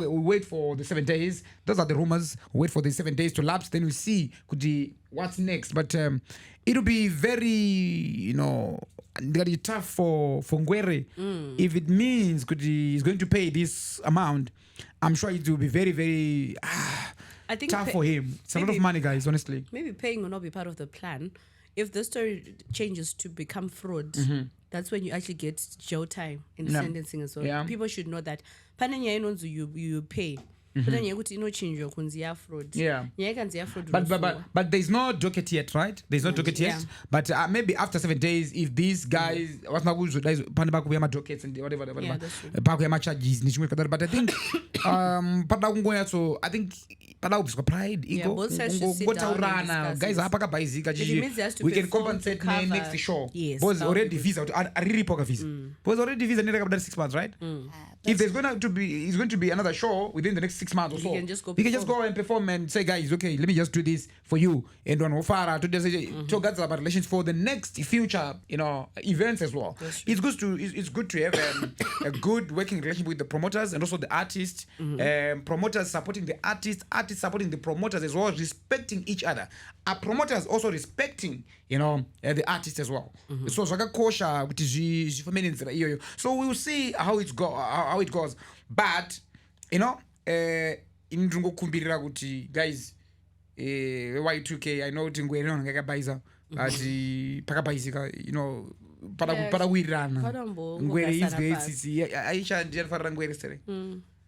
wait for the 7 days. Those are the rumors. We wait for the 7 days to lapse. Then we see what's next. But it'll be very, tough for Ngwere. If it means he's going to pay this amount, I'm sure it will be very, very I think tough for him. It's a lot of money, guys, honestly. Maybe paying will not be part of the plan. If the story changes to become fraud, that's when you actually get jail time in sentencing as well. Yeah. People should know that. You pay. But then you no change your fraud. Yeah. But there's no docket yet, right? There's no docket yet. But maybe after 7 days, if these guys what's not good, dockets and whatever. Charges. But I think so I think pride ego. Guys we can compensate next show. Yes. Was already visa really poker visa. Was already visa near 6 months, right? If there's going to be another show within the next 6 months or so, you can just go and perform and say, guys, okay, let me just do this for you. And on Ofara to get about relations for the next future, events as well. It's good to have a good working relationship with the promoters and also the artists. Promoters supporting the artists supporting the promoters as well, respecting each other. Our promoters also respecting, the artists as well. So so we'll see how it goes. But guys, Y2K, I know kuti ngwere ngakabaisa but pakabaisika, you know, para kuirana ngwere izwe Aisha ndiyafarira ngwere sere.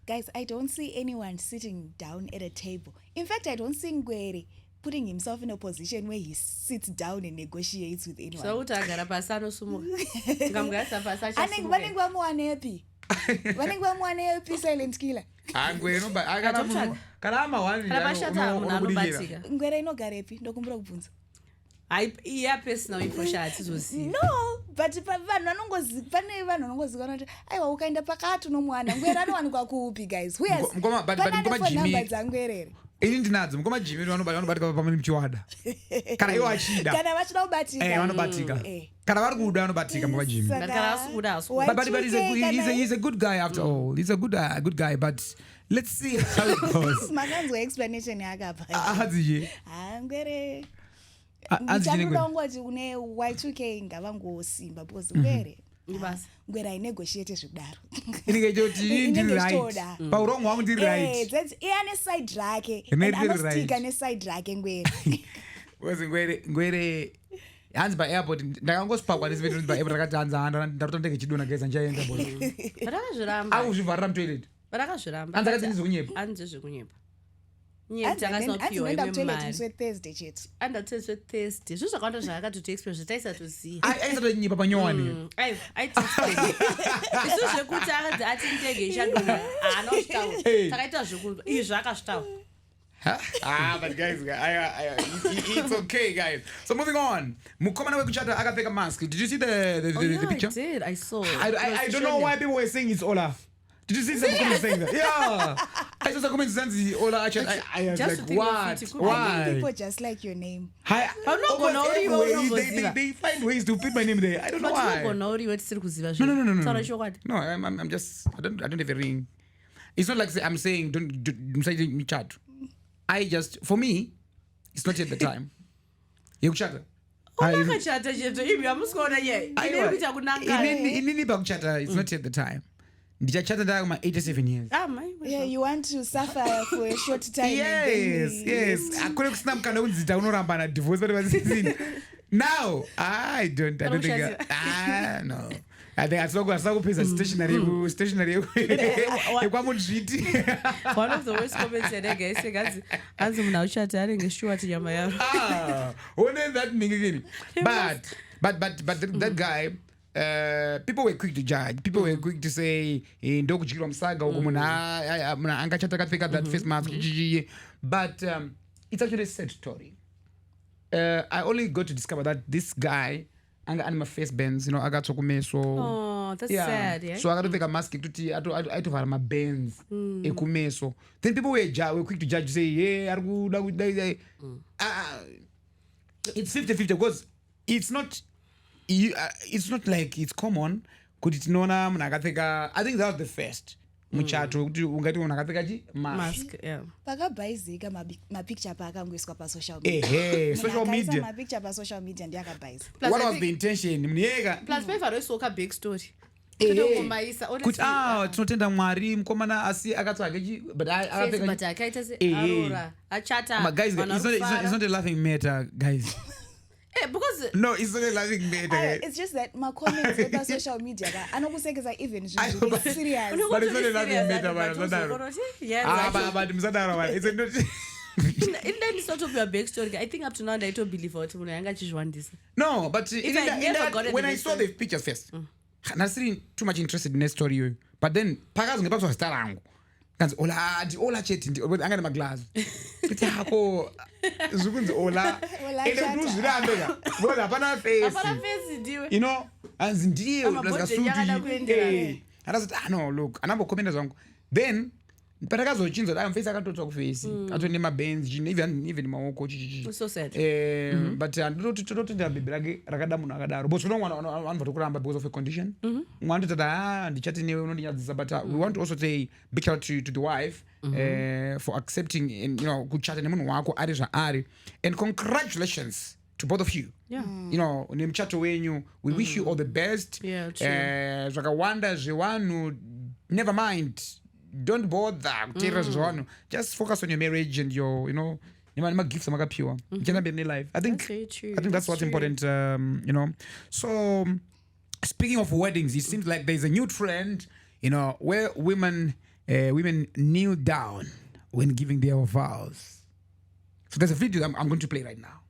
Guys, I don't see anyone sitting down at a table. In fact, I don't see Ngwere putting himself in a position where he sits down and negotiates with anyone. So utagara pasano sumuka. Ngamgasa pasacha. Vanengwa muanepi. Vanengwa muanepi silent killer. Ngwere no ba akana munhu kana amawani unobatika. Ngwere inogarepi ndokumbura kubvunza. Iya personal info shati zoziva. No, but vanhu vanongoziva kuti aiwa ukaenda pakati nomwana Ngwere anowanikwa kuupi guys? Who has? Ngoma Jimmy dzangwerere. Ini ndinadzo ngoma Jimmy vanobatika pamwe mchiwada. Kana iwo achida. Kana vachida kubatika. Vanobatika. Kana vari kuda vanobatika ngoma Jimmy. But he's a good guy after all. He's a good guy, but let's see how it goes. Makanzwa explanation yakapa. Hadzije. Ngwere. Ndichakudaungoti une Y2K ngavangosimba because Ngwere ainegotiate zvekudaro. Inengechoti ndiri right. Paurongo wangu ndiri right. Ane side rake. Anostika neside rake Ngwere. Wezi Ngwere hanzi pa-airport ndakangosipakwa nesivetu pa-airport rakati hanzi handa ndatotandenge chidona geza nchaenda bo. Vakazviramba. Akuzvivharira mutoilet. Vakazviramba. Hanzi akati ndizokunyepa. Hanzi zvekunyepa. Thursday chete andateswe Thursday zvo zvakawanda zvakatoti express zvataisatoziva aisatotinyepa panyowani isu zvekuti akadzi ati ndege ichadonha haana kuzvitaura takaita zvekuru izvi zvakazvitaura. But guys, it's okay, guys. So moving on. Mukomana wekuchata akapfeka mask. Did you see the picture? I did. I saw. I don't know why people were saying it's Ollah. Did you see some comments saying that? Yeah. I saw some comments saying Ollah. I was like, what? Why? People just like your name. They find ways to put my name there. I don't know why. No. I'm just. I don't have a ring. It's not like I'm saying don't say me chat. For me, it's not yet the time. Yekuchata. Inini pakuchata, it's not yet the time. Ndichachata ndakuma 87 years. Yeah, you want to suffer for a short time. Yes. Akure kusina mkanda unzita unoramba na divorce but wasizini. Now, I don't think. No. I think asakupeza stationary ekwamudviti. One of the worst comments guys hanzi munhu auchati anenge sure ti nyama yaro. That nigga. But that guy, people were quick to judge. People were quick to say ndokuchirwa musaga uko munhu angachata akapfeka that face mask. But it's actually a sad story. I only got to discover that this guy anga anima face bends, akatsokumeso. Oh, that's sad, yeah. So akatopfeka mask kuti aitovhara mabends ekumeso. Then people were quick to judge, say, yeah, it's 50-50 because it's not like it's common kuti tinoona munhu akapfeka. I think that was the first muchato kuti ungati munhu akapfeka mask. Pakabhaizika mapicture paakangoiswa pasocial media. Social media. Mapicture pasocial media ndiyakabhaiza. What was the intention? Muniyeka. Plus paivaroisoka big story. Kuti tinotenda Mwari mukomana asi akatsvaga but akaita searora achata. Guys, it's not a laughing matter, guys. Because no, it's not a laughing matter. It's just that my comments on social media anokuseka even serious. But it's not a laughing matter, but it's not. In sort of your backstory, I think up to now I don't believe what munhu. No, but when I saw the pictures first, I was too much interested in that story. But then pakazi ngepaswa zita rangu. Kanzi Ollah cheti angane maglass. Kuti hako zukunzi Ollah. Ende kuzvirambeka. Because hapana face. Anzi ndiye ndikasuti. Anasati no, look, anambokomenda zvangu. Then patakazochinzwa face akatotsva kuface. Atone mabends, even maoko chichichi. So sad. But ndototenda bebe rake rakada munhu akadaro. But unomwana anobva tokuramba because of a condition. Mwana tata ndichati newe unondinyadzisa, but we want to also say big shout to the wife for accepting and kuchata nemunhu wako ari zvaari. And congratulations to both of you. Nemuchato wenyu, we wish you all the best. Zvakawanda zvevanhu, never mind. Don't bother. Just focus on your marriage and your, gifts makapiwa ichana mberi life. I think very true. that's what's important, So speaking of weddings, it seems like there's a new trend, where women kneel down when giving their vows. So there's a video I'm going to play right now.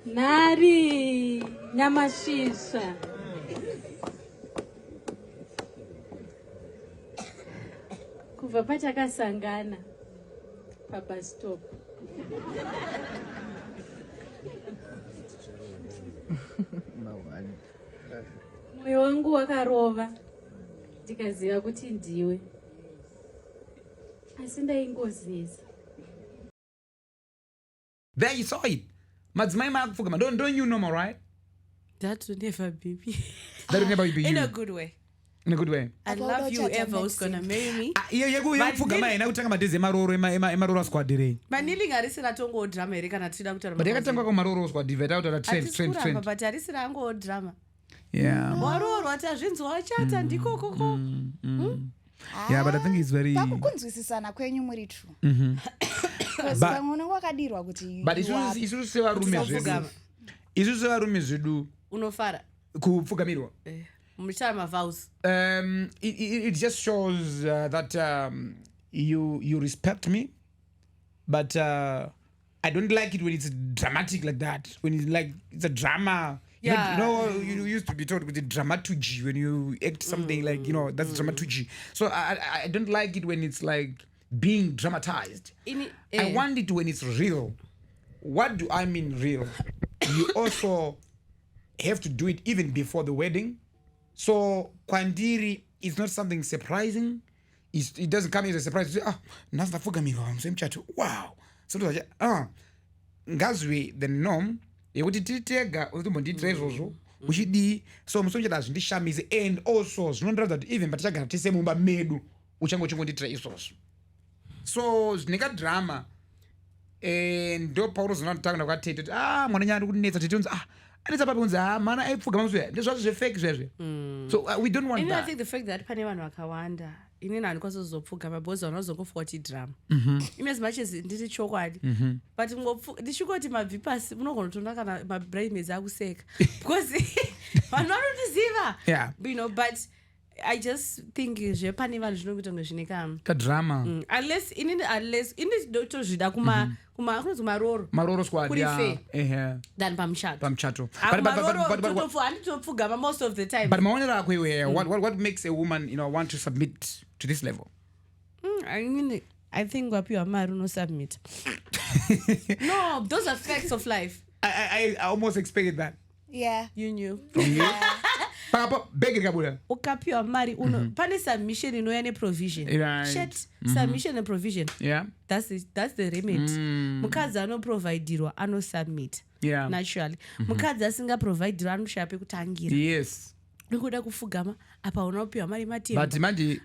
Nari nyamashisha kuva patakasangana pabus stop mwoyo wangu wakarova ndikaziva kuti ndiwe asi ndaingozisa. There you saw it. Madzimai makupfugama. Don't you know, right? That would never be me. That would never be you. In a good way. In a good way. I love you whoever who's gonna marry me. Yakupfugama ina kutanga madhezi emaroro squad re. Manili ngarisina tongo drama here kana tida kutaura. But yakatanga kwa maroro squad divide out at trend. But arisina ngo drama. Yeah. Maroro atazvinzwa wachata ndiko koko. Yeah, but I think it's very pakukunzwisisana kwenyu muri true. Vamwe wakadirwa kuti but isusu sevarume zvedu unofara kupfugamirwa. Muchama mavows. It just shows that you respect me, but I don't like it when it's dramatic like that. When it's a drama. Yeah. You used to be told with the dramaturgy when you act something like, that's dramaturgy. So I don't like it when it's like being dramatized. I want it when it's real. What do I mean real? You also have to do it even before the wedding. So Kwandiri is not something surprising. It doesn't come as a surprise. Wow. So ngazwe the norm. Yekuti titega utombonditira izvozvo uchidii so musonjera zvindishamize and also zvinondiradza kuti even patichagara tese mumba medu uchangonditira izvozvo so zvineka drama ndo paurozona kutanga kwatete kuti mwana nyari kunetsa titonzi anetsa papi kunzi mana aipfugama muswe ndezvazvo zvefake zvezve so we don't want that. I think the fact that pane vanhu vakawanda inini handikazozopfugama because vanozongofunga kuti drama in as much as nditi chokwadi but ndichingoti mabvi pasi munogona kutonda kana mabridesmaids akuseka because vanhu vanotiziva but I just think pane vanhu zvinokuita kunge zvine kadrama unless ini ndotozvida kunonzi maroro squad kuri fair than pamuchato handitopfugama most of the time. But maonero ako iwe what makes a woman want to submit to this level? I think wapiwa mari unosubmit. No, those are facts of life. I almost expected that. Yeah. You knew. Ukapiwa mari pane submission inouya neprovision. Shit, submission and provision. Yeah. That's the remedy. Mukadzi anoprovidirwa anosubmit. Yeah. Naturally. Mukadzi asingaprovidirwa anoshaya pekutangira. Yes. Nikuda kufugama apa unopiwa mari matemba. But manje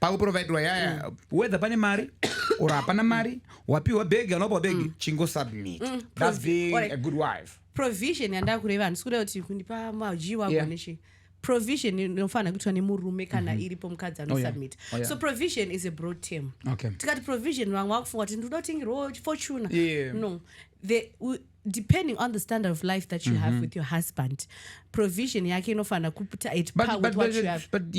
pakuprovidirwa yaya whether pane mari or hapana mari wapiwa begi anopa begi chingo submit. That's being a good wife. Provision yandakureva ndisikuda kuti kundipa maji wako nechi provision inofana kuitwa nemurume kana iripo mukadzi anosubmit. So provision is a broad term. Okay. Tikati provision vamwe vakufunga kuti ndoda kutengerwa fortuna. No, depending on the standard of life that you have with your husband, provision yake inofana kupita at par with what you have. But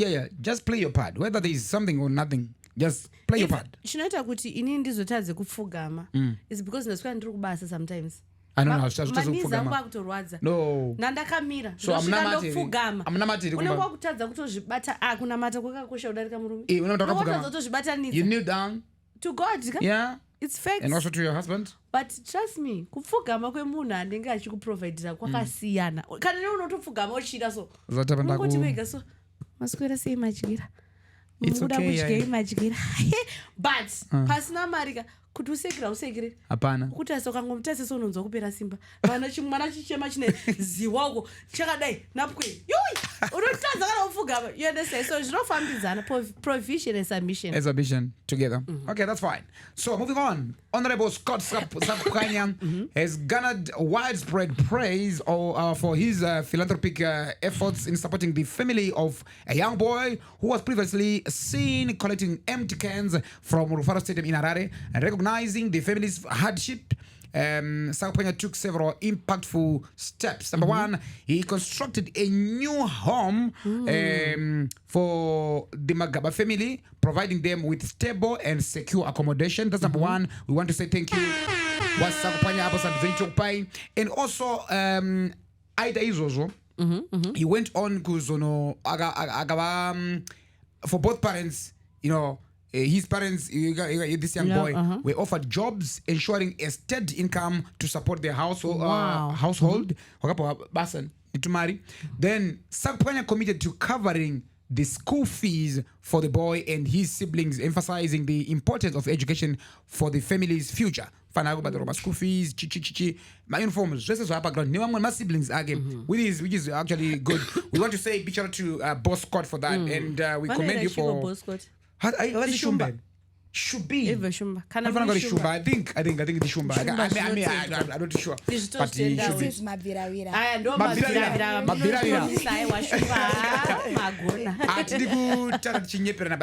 just play your part whether there is something or nothing. Just play your part. Chinoita kuti inini ndizotadze kupfugama is because ndaswera ndiri kubasa sometimes. Maniza angu akutorwadza. No. Nandakamira. So amuna matiri unenge wakutadza kutozvibata kunamata kwakakosha kudarika murume. Unatadza kutozvibatanidza. You kneel down to God. Yeah. It's facts. And also to your husband. But trust me, kupfugama kwemunhu anenge achikuprovidira kwakasiyana. Kana newe unotopfugama uchida so. Unongoti wega so. Maswera sei madyira. It's okay. Madyira. But pasina marika kuti usekere hapana kuti asokangomutase sononzwa kupera simba mwana chichema chine ziwako chakadai napwe yoi unotadza kana ufugama you understand so zvinofambidzana provision and submission together. Okay, that's fine. So moving on, Honorable Scott Sakupapwanya has garnered widespread praise for his philanthropic efforts in supporting the family of a young boy who was previously seen collecting empty cans from Rufaro Stadium in Harare. And recognizing the family's hardship, Sakupapwanya took several impactful steps. Number one, he constructed a new home for the Magaba family, providing them with stable and secure accommodation. That's number one. We want to say thank you. And also, Aida Izozo, he went on kuzono for both parents, you know, his parents, this young boy, were offered jobs, ensuring a steady income to support their household. Then Sakupapwanya committed to covering the school fees for the boy and his siblings, emphasizing the importance of education for the family's future. School fees, my uniforms, dresses are background. My siblings again, which is actually good. We want to say big shout out to Boss Scott for that, and we commend you for. Boss Scott. Should be. Shumba. I think it's Shumba. I'm not too sure. But he should be. This is Mabiravira.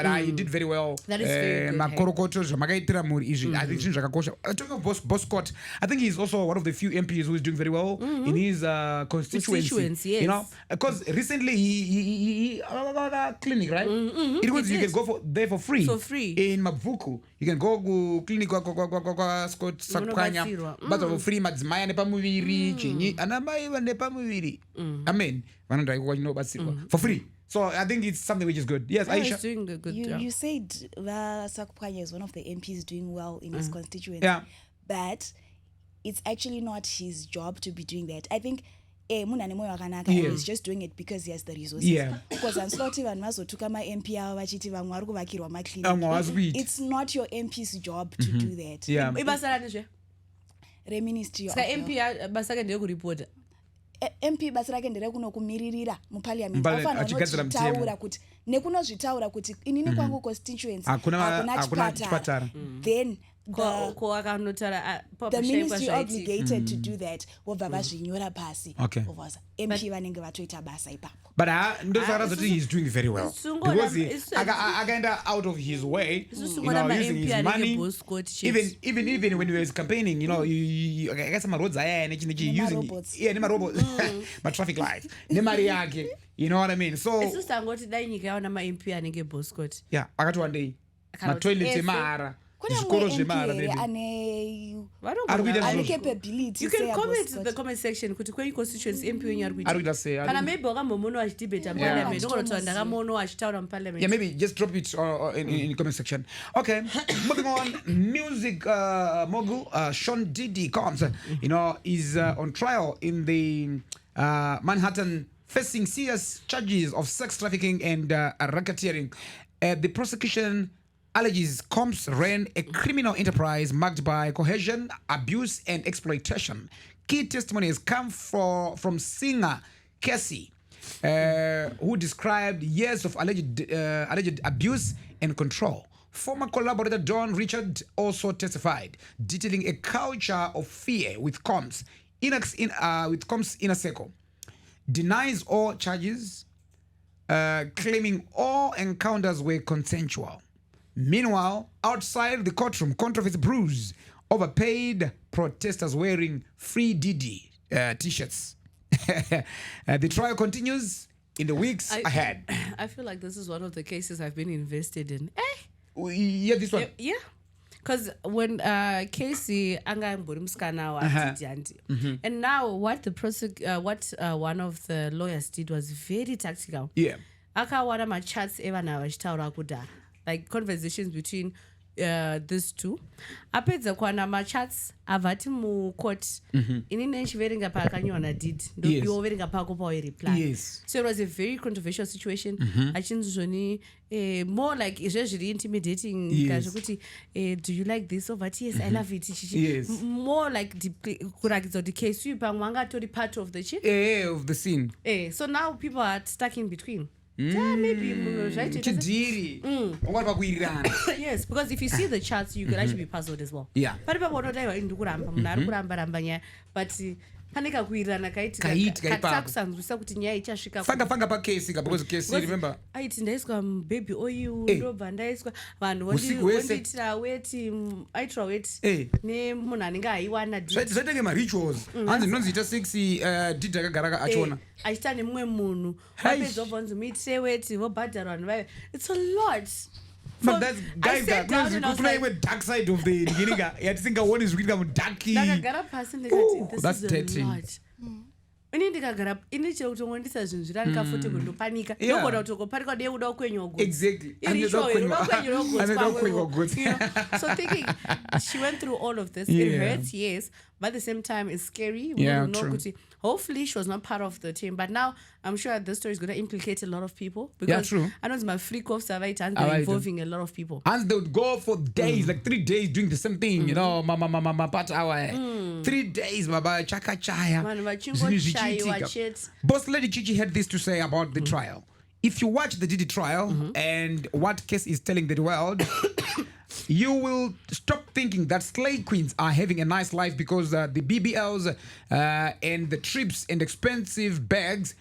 But he did very well. That is very good. I think talking of Boss Scott, I think he's also one of the few MPs who is doing very well in his constituency. Yes. You know, because recently he clinic, right? It was you can go there for free. In Mavuku. You can go to clinic Scott Sakupapwanya but for free madzimai nepamuviri chinyi anamai vanepamuviri amen vanondai kunobatsirwa for free. So I think it's something which is good. Yes, Aisha. Doing a good You said Sakupapwanya is one of the MPs doing well in his constituency. Yeah. But it's actually not his job to be doing that. I think he's just doing it because he has the resources. Because unslotty and mazotuka ma MP vachiti vamwe vari kuvakirwa maclinic. It's not your MP's job to do that. Ministry of MP basake ndeye kuripota. MP basa rake ndere kunokumiririra muparliament afanira kutaura kuti nekunozvitaura kuti inini kwangu constituency hakuna chipatara. Then the ministry obligated to do that vobva vazvinyora pasi MP vanenge vatoita basa ipapo. But he's doing very well because again out of his way, using his money. Even when he was campaigning, you know, I guess my roads using my robots, my traffic lights, you know what I mean. So it's just MP anenge Boss Scott. Yeah, I got one day. My toilet mara. You can comment in the comment section kuti kwenye constituency MP wenyu arikuita kana maybe wakambomuona achidebate parliament ndokuti ndakamuona achitaura parliament. Yeah, maybe just drop it in the comment section. Okay, moving on. Music mogul Sean Diddy comes, you know, is on trial in the Manhattan, facing serious charges of sex trafficking and racketeering. The prosecution alleges Combs ran a criminal enterprise marked by coercion, abuse, and exploitation. Key testimony has come from singer Cassie, who described years of alleged abuse and control. Former collaborator Don Richard also testified, detailing a culture of fear with Combs' inner circle. Denies all charges, claiming all encounters were consensual. Meanwhile, outside the courtroom, controversy brews over paid protesters wearing Free Diddy t-shirts. The trial continues in the weeks ahead. I feel like this is one of the cases I've been invested in. Yeah, this one. Yeah. Because when Casey and now what one of the lawyers did was very tactical. Yeah. Akawana machats evana vachitaura kudhara, like conversations between this two. Apedza kwana machats avati mu court. Inini nchiverenga pakanyona did. You verenga pako pa reply. Yes. So it was a very controversial situation. Achinzoni more like is really intimidating. Yes. Do you like this? Over yes, I love it. Yes. More like the case you part of the shit. Of the scene. So now people are stuck in between. Maybe right. Yes, because if you see the charts, you could actually be puzzled as well. Yeah. But panika kuirana kaitikakusanzwisa kuti nyaya ichasvika fanga pa case because case remember aiti ndaiswa baby oil ndobva ndaiswa vanhu vonditira weti aitira weti nemunhu anenge aiwana zvaitenge marituals hanzi ndinonziita 6 didi akagara achiona achiita nemumwe munhu vapedza vobvonzi muitire weti vobhadhara vanhu vayo it's a lot. But that's guys that play with dark side of the beginning. Yeah, think one is really darky. That's dating. Ini ndikagara ini chero kutongondisa zvinhu zviranga futi kundopanika ndogoda kutokoparika dei uda kwenyogo exactly so thinking she went through all of this. It hurts, yes, but at the same time it's scary. Hopefully she was not part of the team, but now I'm sure this story is going to implicate a lot of people because I know it's my freak off survey and they're involving a lot of people, and they would go for days, like 3 days doing the same thing, you know, mama part hour 3 days baba chaka chaya. Boss Lady Chichi had this to say about the trial. If you watch the Diddy trial and what case is telling the world, you will stop thinking that slave queens are having a nice life because the BBLs and the trips and expensive bags.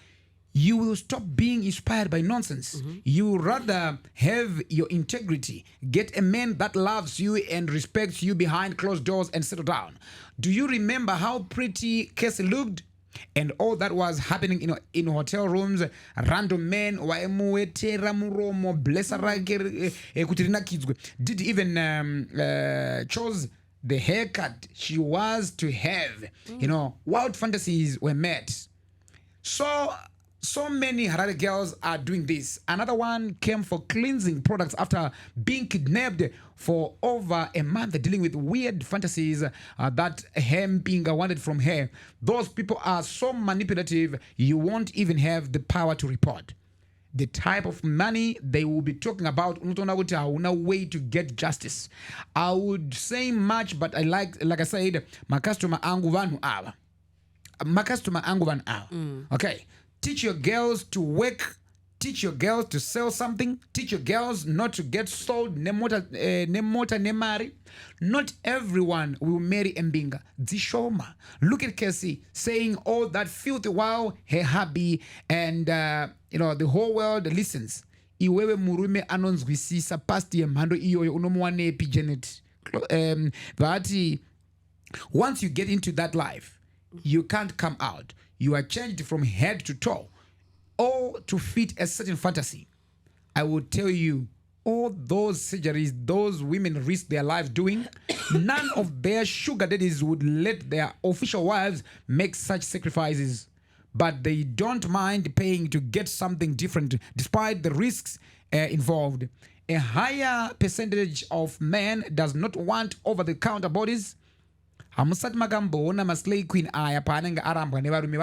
You will stop being inspired by nonsense. You rather have your integrity, get a man that loves you and respects you behind closed doors and settle down. Do you remember how pretty Cassie looked? And all that was happening in hotel rooms. Random men waemuetera muromo blessa rake kutirina kids. Did even chose the haircut she was to have. You know, wild fantasies were met. So many Harare girls are doing this. Another one came for cleansing products after being kidnapped for over a month, dealing with weird fantasies that him being wanted from her. Those people are so manipulative, you won't even have the power to report. The type of money they will be talking about, no way to get justice. I would say much, but I like I said, my customer angu vanu awa. Okay. Teach your girls to work. Teach your girls to sell something. Teach your girls not to get sold. Nemari. Not everyone will marry Mbinga. Zishoma. Look at Cassie saying all that filthy while her hubby and the whole world listens. Iwewe murume anonzwisisa past yemhando iyo unomwane epigenet. But once you get into that life, you can't come out. You are changed from head to toe, all to fit a certain fantasy. I will tell you, all those surgeries those women risk their lives doing, none of their sugar daddies would let their official wives make such sacrifices. But they don't mind paying to get something different, despite the risks involved. A higher percentage of men does not want over-the-counter bodies. Hamusati makamboona maslay queen aya paanenge arambwa nevarume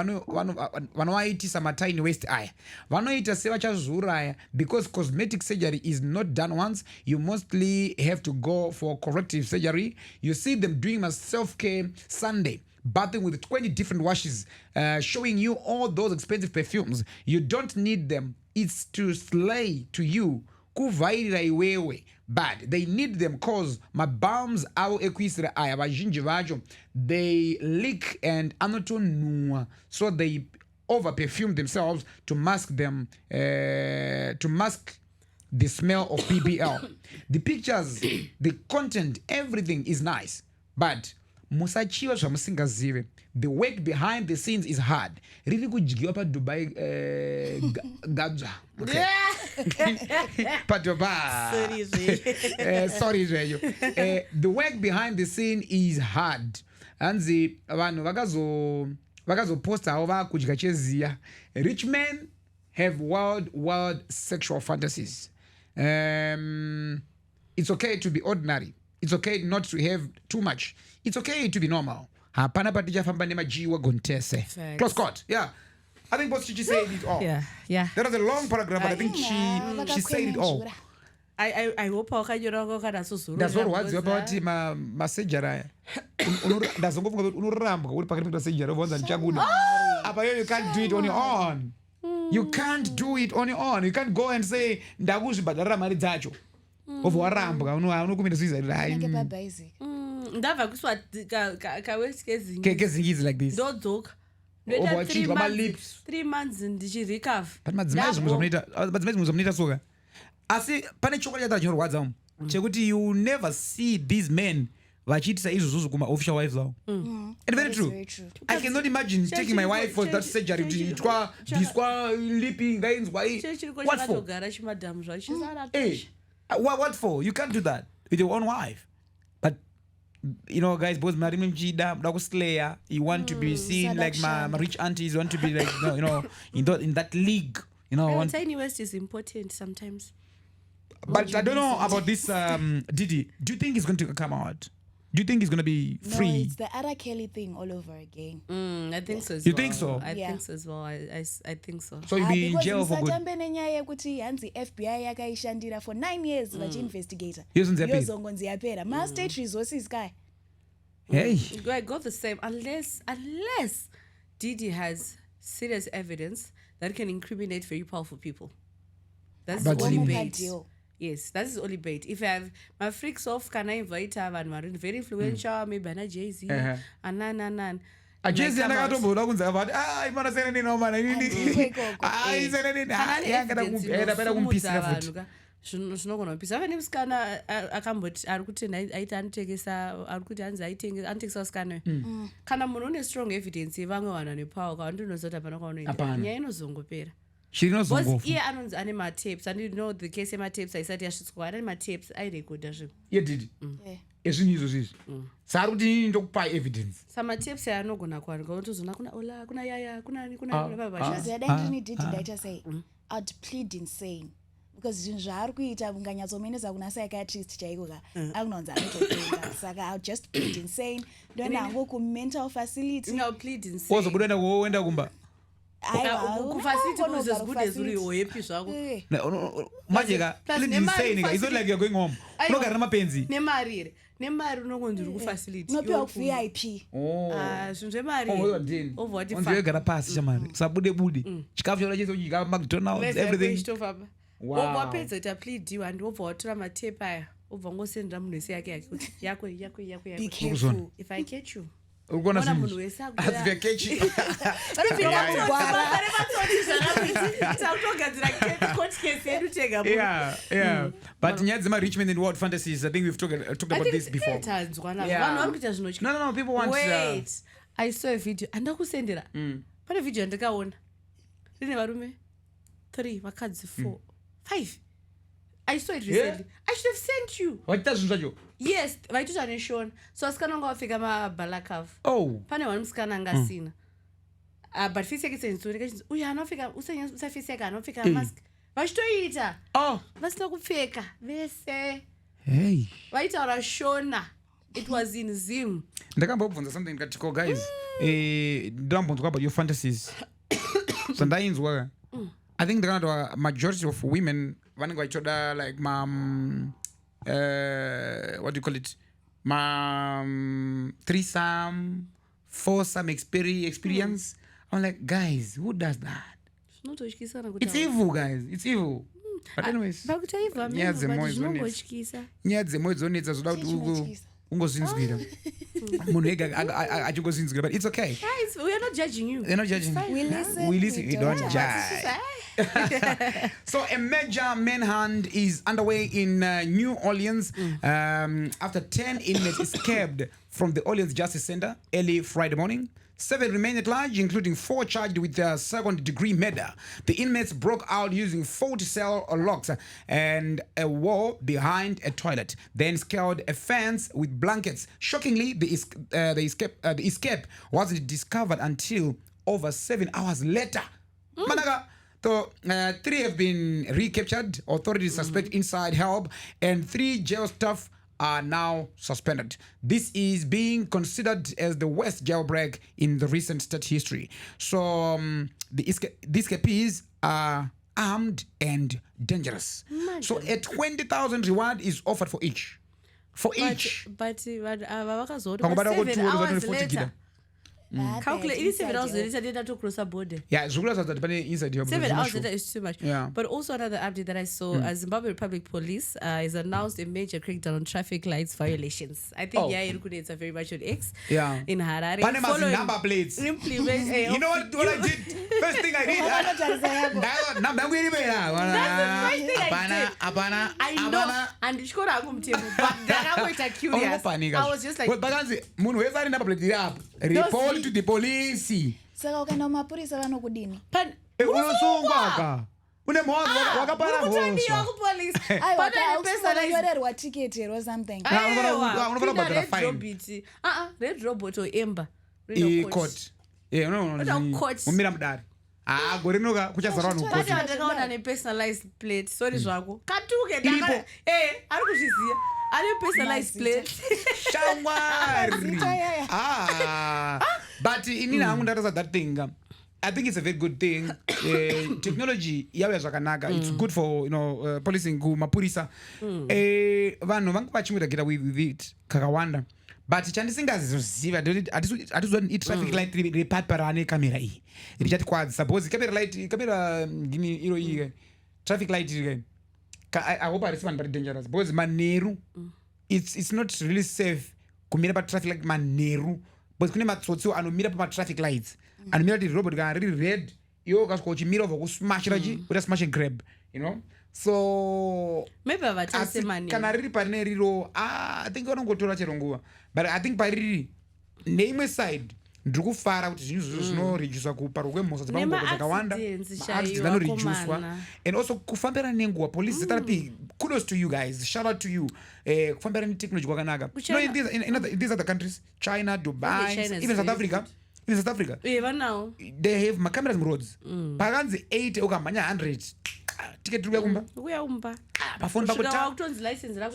vanoaitisa matiny waist aya vanoita sevachazuraya because cosmetic surgery is not done once. You mostly have to go for corrective surgery. You see them doing a self-care Sunday, bathing with 20 different washes, showing you all those expensive perfumes. You don't need them. It's to slay to you. Kuvairira iwewe. But they need them cause mabams avo ekuisira aya vazhinji vacho they leak and anotonua, so they over perfume themselves to mask them, to mask the smell of BBL. The pictures, the content, everything is nice, but musachiwa zvamusingazive. The work behind the scenes is hard. Riri kudyiwa pa Dubai gadza. Okay. Pa Dubai. Sorry zveyo. The work behind the scene is hard. Anzi vanhu vakazoposta avo vakudya cheziya. Rich men have wild sexual fantasies. It's okay to be ordinary. It's okay not to have too much. It's okay to be normal. Hapana patichafamba nemajiwa gontese. Close quote. Yeah. I think both she said it all. Yeah. That was a long paragraph, but I think she said it all. I hope wakanyora kana susuru. That's what was about masejara. Ndazongofunga kuti unoramba uri pakati pasejara vonza nchabuda. Apa you can't do it on your own. You can't do it on your own. You can't go and say ndakuzvibhadharira mari dzacho. Ovo warambwa unokumira suicide. Ndabva kuswa kaweske zingizi like this. Ndodzoka. Over 3 months ndichirecover. But madzimai muzomunoita soka. Asi pane chokwadi chatara chinorwadza umu chekuti you never see these men vachiitisa izvozvo kuma-official wives avo. And very true. I cannot imagine taking my wife for that surgery kuti itwa bviswa lipi ngainzwa what for? What for? You can't do that with your own wife. But you know, guys, both Marim Mchida, Slayer, you want to be seen like my rich aunties, you want to be like, you know, in that league. You know, Tiny West is important sometimes. But I don't know about this Diddy. Do you think he's going to come out? Do you think he's going to be free? No, it's the R. Kelly thing all over again. I think so as you well. think so? I think so as well. I think so. So you'll be in jail for good. Nenyaya yekuti hanzi FBI yakaishandira for 9 years vachiinvestigator. Yozonzi yapera. Ma state resources kai. Hey. I got the same unless Diddy has serious evidence that can incriminate very powerful people. That's the only bait. Yes, that is the only bait. If I have my freaks off, can I invite her and very influential, maybe a Jay-Z and nan. A Jay-Z and I don't know about I'm not saying any no man. Zvinogona ava nemusikana akamboti ari kuti aiti anotekesa ari kuti hanzi anotekesa usikana kana munhu une strong evidence yevamwe vanhu ane power kawandonoziva kuti hapana kwaunoenda nyaya inozongopera iye anonzi ane matapes and you know the case yematapes aisati yasvitswa ane matapes airekodha zvinhu yedidi ezvinhu izvozvizvi saari kuti ndokupai evidence samatapes aya anogona kuwanika unotozoona kuna Ollah kuna Yayha kuna dadandini Diddy ndaita sei I'd plead insane because zvinhu zvaari kuita unganyatsomenesa kuna psychiatrist chaiko ka akunonzi anotopenga saka I'll just plead insane ndoenda hangu kumental facility ozobuda enda kuoenda kumba kufacility is good as uriwo happy zvako majeka plead insane it's not like you're going home unogara nemapenzi nemari unongonzi uri kufacility unopiwa VIP zvinhu zvemari onziyogara pasi chamari sabude chikafu chaura chese uchidya McDonald's everything obva wapedza kuti apleadiwa and obva watora matepe aya obva ngosendera munhu wese yake kuti yako if I catch you urikuona munhu wese but nyaya dzema-rich men and world fantasies I think we've talked about this before. No, people want wait I saw a video andakusendera pane video yandakaona rine varume 3 vakadzi 4 5 I saw it recently. I should have sent you. What does zvacho? Yes, vaitota neshona. So asikana anga wapfeka mabalaclava. Pane wani musikana anga asina. But face yake senzuri kachinzi uya anopfeka usanyasa face yake anopfeka mask. Vachitoita. Vasina kupfeka vese. Hey. Vaitaura shona. It was in Zim. Ndakambobvunza something katiko guys. Ndambonzwa about your fantasies. So ndainzwa. I think the majority of women vanenge vachichoda like what do you call it, threesome, foursome experience. I'm like, guys, who does that? It's evil, guys. It's evil. But anyways, nyaya dzemwoyo dzonetsa zoda kuti ungozinzwira munhu ega achingozinzwira, but it's okay. Guys, we are not judging you. We're not judging. We listen. We don't judge. So a major manhunt is underway in New Orleans after 10 inmates escaped from the Orleans Justice Center early Friday morning. 7 remain at large, including 4 charged with second-degree murder. The inmates broke out using 40 cell locks and a wall behind a toilet, then scaled a fence with blankets. Shockingly, the escape wasn't discovered until over 7 hours later. Managa, So 3 have been recaptured. Authorities suspect inside help, and 3 jail staff are now suspended. This is being considered as the worst jailbreak in the recent state history. So the escapees are armed and dangerous. Imagine. So a 20,000 reward is offered for each. For each. But 7 hours later. Calculate, it is 7 hours later, data to cross a border. Yeah, inside here. 7 hours later is too much. Yeah. But also another update that I saw, Zimbabwe Republic Police has announced a major crackdown on traffic lights violations. I think it's a very much on X in Harare. Following number plates. You know what I did? First thing I did. That's the first thing I know. And it's called but then I was curious. I was just like, report to the police. Saka ukaenda mapurisa vanokudini. Unosungwa une mwanzo wakapara aiwayorerwa tiketi or something. Unofanira red robot or ember court. Mumira mudari gorinoka kuchazara vanhu court. Ndakaona nepersonalized plate. Sorry zvako katuke ari kuzviziva ari personalized plate. Shamwari. But inini hangu ndataza that thing. I think it's a very good thing. Technology yauya zvakanaka. It's good for policing kumapurisa. Vanhu vanga vachimira get away with it kakawanda. But chandisingazizoziva hatizoni i-traffic light repapara nekamera iyi richati kwadzi. Suppose kamera ngini iro iyi traffic light I hope harisi vanhu vari dangerous because manheru it's not really safe kumira patraffic light manheru because kune matsotsiwo anomira pamatraffic lights anomira kuti robot kana riri red iwo ukasvika uchimira ubva kusmashira uita smash and grab, so maybe kana riri pane riro I think vanongotora chero nguva, but I think pariri neimwe side ndiri kufara kuti zvinhu zvinoredusa kuparwa kwemhosva dzepamugwagwa dzakawanda, maaccidents anoreducwa, and also kufambira nenguva. Police therapy, kudos to you guys, shout out to you. Kufambira netechnology kwakanaka. In these other countries, China, Dubai, even South Africa, they have cameras in roads. Pakanzi 80 ukamhanya 100 ticket rikuya kumba pafoni pako.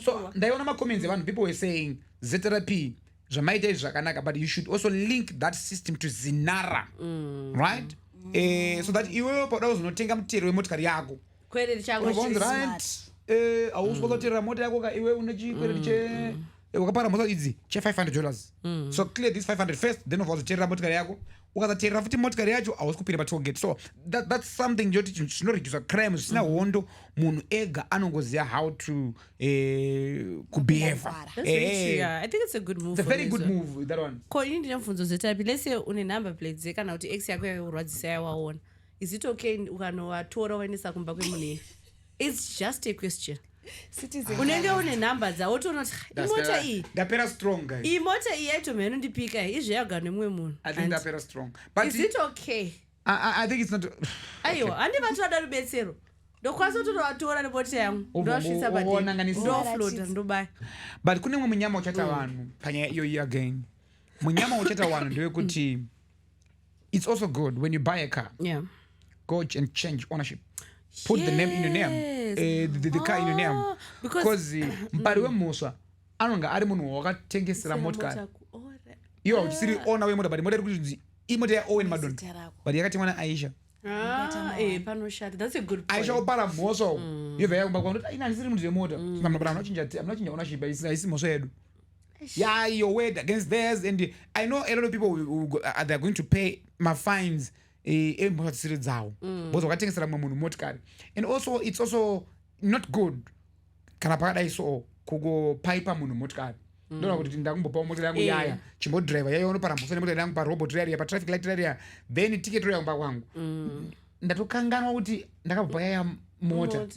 So ndaiona macomments evanhu, people were saying ZRP zvamaita izvi zvakanaka, but you should also link that system to Zinara, right? So that iwewe pauda kuzonotenga mutero wemotikari yako auswazoterera mota yako iwe une chikwereri wakapara mota idzi $500. So clear this 500 first, then ukazoterera motikari yako, ukazoterera futi motikari yacho hausi kupinda patollgate. So that's something joti zvinoredusa crime zvisina hondo. Munhu ega anongoziva how to kubehave. I think it's a good move. It's a very good move, that one. Ini ndina mfunzo zetapi. Let's say une number plates kana kuti ex yako yakurwadzisa yawaona. Is it okay ukanowatora waendesa kumba kwemunhu? It's just a question. Citizen. Unenge une number dzawo toona kuti imota iyi ndapera strong guys. Imota iyi yaito mheno ndipika izvi yagara nemumwe munhu. I think ndapera strong. But is it okay? I think it's not. Aiwa, handi vatoda rubetsero. Ndokwanisa kutovatora nemota yangu. Ndosvitsa padini. Ndoflota ndobaya. But kune mwe munyama uchata vanhu panyaya iyoyi again. Munyama uchata vanhu ndewekuti it's also good when you buy a car. Yeah. Go and change ownership. Put the name in your name, the car in your name, because mpari wemhosva anonga ari munhu wakatengesera motikari iwo hauchisiri owner wemota, but mota iri kuti imota yaOwen Madonna, but yakatemwa naAisha. Panoshata. That's a good point. Aisha opara mhosva yobva yakumba kwandoti ina handisiri munhu wemota, mamabara anochinja ownership haisi mhosva yedu. Yeah, your word against theirs, and I know a lot of people they're going to pay my fines. And also it's also not good kana pakadaiso kugopipa munhu motikari. Ndona kuti ndakumbopa motikari yangu Yaya chimbodriver yaionopara mhosva nemotikari yangu parobot area patraffic light area, then ticket roya kumba kwangu ndatokanganwa kuti ndakabva Yaya mota,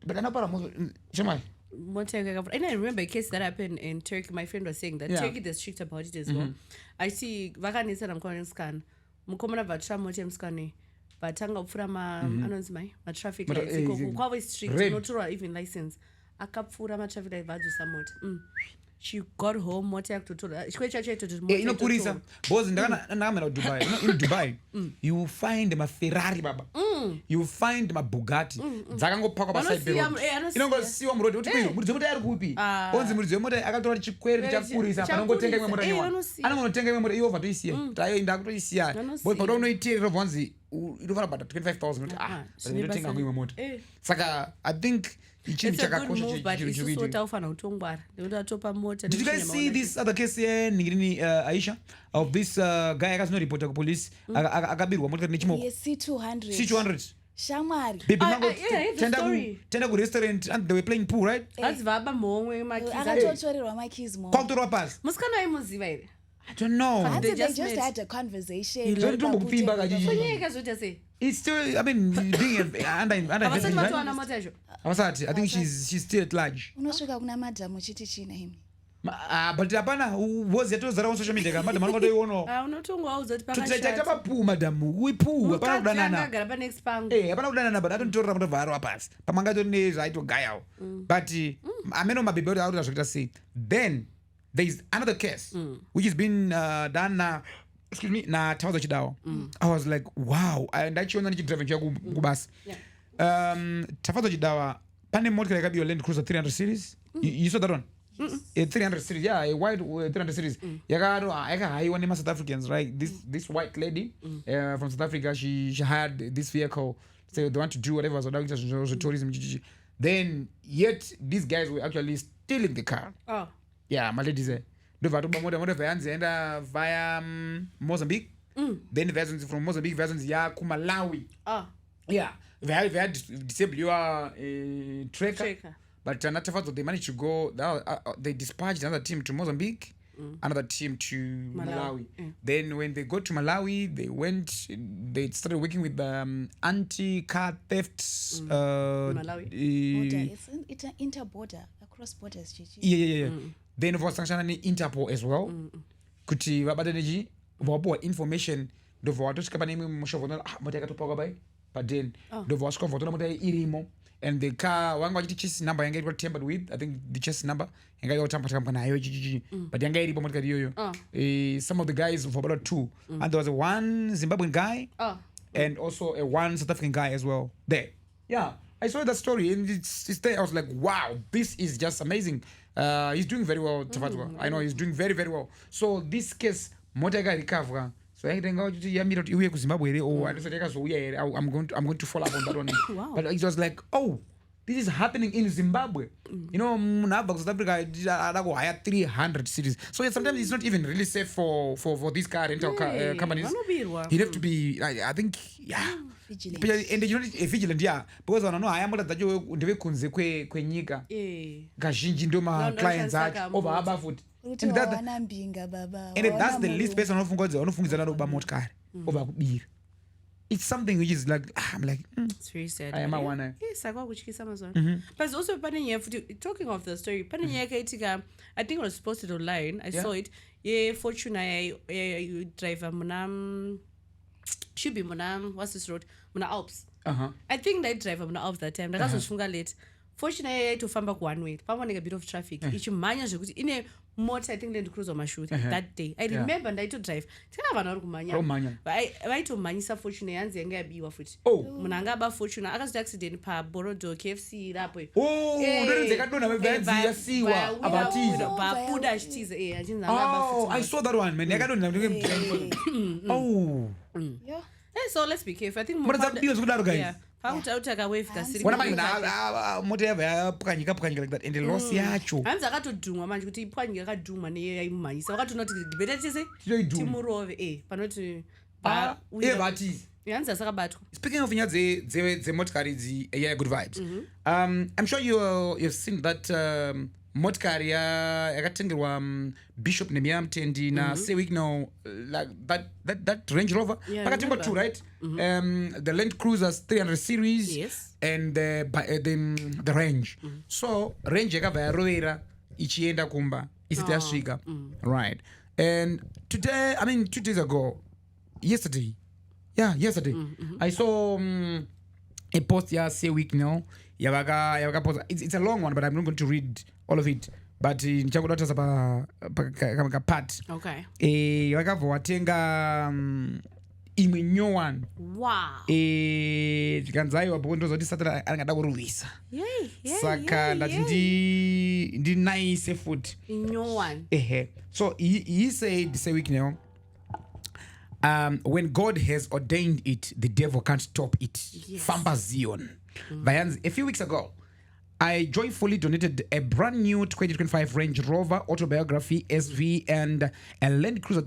but anopara mhosva chemai. And I remember a case that happened in Turkey. My friend was saying that Turkey, they're strict about it as well. I see vakanisa namkona scan mukomana vatra mota emskani vatanga kupfura anonzi matraffic lights kwavo strict, notorwa even license akapfura matraffic light vadzisa mota. She got home, mota yakutotora chikwe chacho yaitoti inokurisa because ndakamera Dubai. In Dubai you find maFerrari baba you find mabugatti dzakangopakwa paside road inongosiwa muroad kuti muridzi wemota ari kupi onzi muridzi wemota akatora chikwere chakurisa panongotenga imwe mota nyowani anongonotenga imwe mota iwo vatoisiya tayo ndakutoisiya but pauta unoiteerera bvanzi inofana bata 25,000 kuti ndinotenga imwe mota saka I think It's a good move, but it's also taufana utongwara. Did you guys see this other case here, Aisha, of this guy who report to police? Akabirwa moto nechimoko. Yes, C200. C200. Shamari. Tenda ku restaurant and they were playing pool, right? That's vaba momwe makiza. Akatotorerwa makiz mo. Kwakutorwa pass. Musikana aimuziva ere? I don't know. They just had a conversation. It's still, I mean, being under investigation, right? I think she's still at large. Unosvika kuna madhamu chiti china himi. But hapana wozi yatozara on social media madam anotoiona. Unotongwa uzoti pakashata. Tutaita papu madam, uipu hapana kudanana. Akagara next pangu. Hapana kudanana but atontorera moto vharo pass. Pamanga tone zvaito gayawo. But ameno mabebe ori ari zvakita sei. Then there is another case which has been done excuse me na Tavazo Chidawa. I was like wow, and ndachiona ndichidrive nchiya kubasa. Tavazo Chidawa pane motikari yakabiwa Land Cruiser 300 series. You saw that one? A 300 series, yeah, a white 300 series. Yakahaiwa nema South Africans, right? This white lady from South Africa, she had this vehicle. So they want to do whatever, so tourism. Then yet these guys were actually stealing the car. Oh. Yeah, my lady said. Via Mozambique. Then versions from Mozambique, versions ku Malawi. Oh. Yeah, they had disabled your tracker. But they managed to go. They dispatched another team to Mozambique, another team to Malawi. Then when they got to Malawi, they started working with anti-car thefts. Malawi. It's an inter-border, across borders. Yeah. Then for sanction Interpol as well. Kuti vabateneji vapoa information ndobva watosvika pane imwe mushovhona mota yakatopawa bai but then ndobva wasvika mvotona mota irimo and the car wanga vachiti chassis number yanga iripo tampered with. I think the chassis number yanga yotamba nayo but yanga iripo motikari iyoyo. Some of the guys for about 2 and there was one Zimbabwean guy and also a one South African guy as well there. Yeah, I saw that story and it's there. I was like, wow, this is just amazing. He's doing very well, Tavatwa. I know he's doing very, very well. So this case, Motega recover. So I think I'm going to follow up on that one. Wow. But it was like, oh, this is happening in Zimbabwe. You know, South Africa hire 300 cities. So sometimes it's not even really safe for these car rental companies. You have to be, I think, yeah. Vigilant. And you know, vigilant, yeah. Because I don't know, I am not that you ndeve kunze kwenyika. Kazhinji ndo ma clients acho over harbor foot. And that's the least person unofungidzana nokuba motikari over kubira. It's something which is like, I'm like, it's very sad. I am a one. Yes, I got which Amazon. But it's also talking of the story. I think I was posted online. I saw it. Yeah, Fortuna, driver, Munam. Should be Munam. What's this road? Muna Alps. I think that driver Muna Alps that time. That was late. Fortunately, to farm back one way. Farm a bit of traffic. It's manage in a motor. I think Land Cruiser my shoot that day. I remember and I to drive. But I to manisa fortunately and the be of it. Oh, Munanga ba fortuna. I got accident pa Borodo KFC that way. Oh, I saw that one, man. Oh. Yeah. So let's be careful. I think what that deals with that guys? Yeah. Pautaka wave kasi. What am I motor pukanyika like that and the loss yacho. Hanza akatodhumwa manje kuti ipwanyika yakadhumwa neyaimumanyisa vakatonoti debate chese timurove panoti vati hanza sakabatwa. Speaking of nyaya dzemotikari idzi Yayha Goodvibes, I'm sure you've seen that motikari yakatengerwa Bishop Nehemiah Mtendi na say week now like that Range Rover pakatengwa 2 right. The Land Cruisers 300 series, yes, and the Range. So Range yakabva yarovera ichienda kumba isati yasvika, right. And today, I mean 2 days ago, yesterday I saw a post say week now yavaka post. It's a long one, but I'm not going to read all of it, but ndichakudatasa pa part. Okay. Vakabva vatenga imwe nyowani wow ndozoti satana angada kurwisa saka ndati ndi nice futi nyowani so he said say week now when God has ordained it, the devil can't stop it. Famba Zion. A few weeks ago, I joyfully donated a brand new 2025 Range Rover Autobiography SV and a Land Cruiser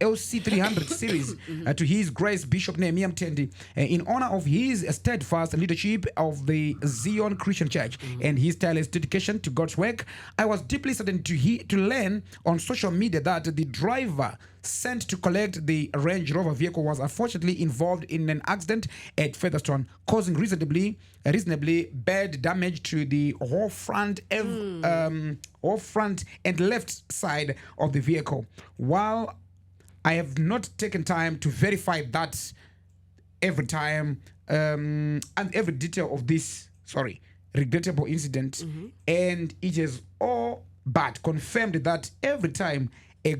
LC300 series to His Grace Bishop Nehemiah Mtendi in honor of his steadfast leadership of the Zion Christian Church and his tireless dedication to God's work. I was deeply saddened to learn on social media that the driver sent to collect the Range Rover vehicle was unfortunately involved in an accident at Featherstone, causing reasonably bad damage to the whole front and left side of the vehicle. While I have not taken time to verify that every time and every detail of this regrettable incident, and it is all but confirmed that every time a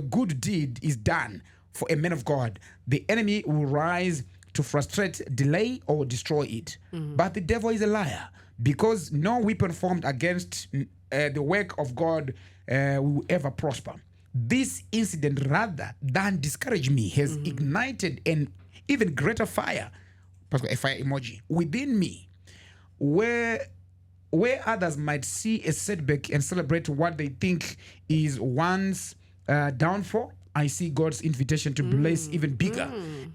good deed is done for a man of God, the enemy will rise to frustrate, delay, or destroy it. But the devil is a liar, because no weapon formed against the work of God will ever prosper. This incident, rather than discourage me, has ignited an even greater fire, a fire emoji, within me, where others might see a setback and celebrate what they think is one's downfall. I see God's invitation to bless even bigger,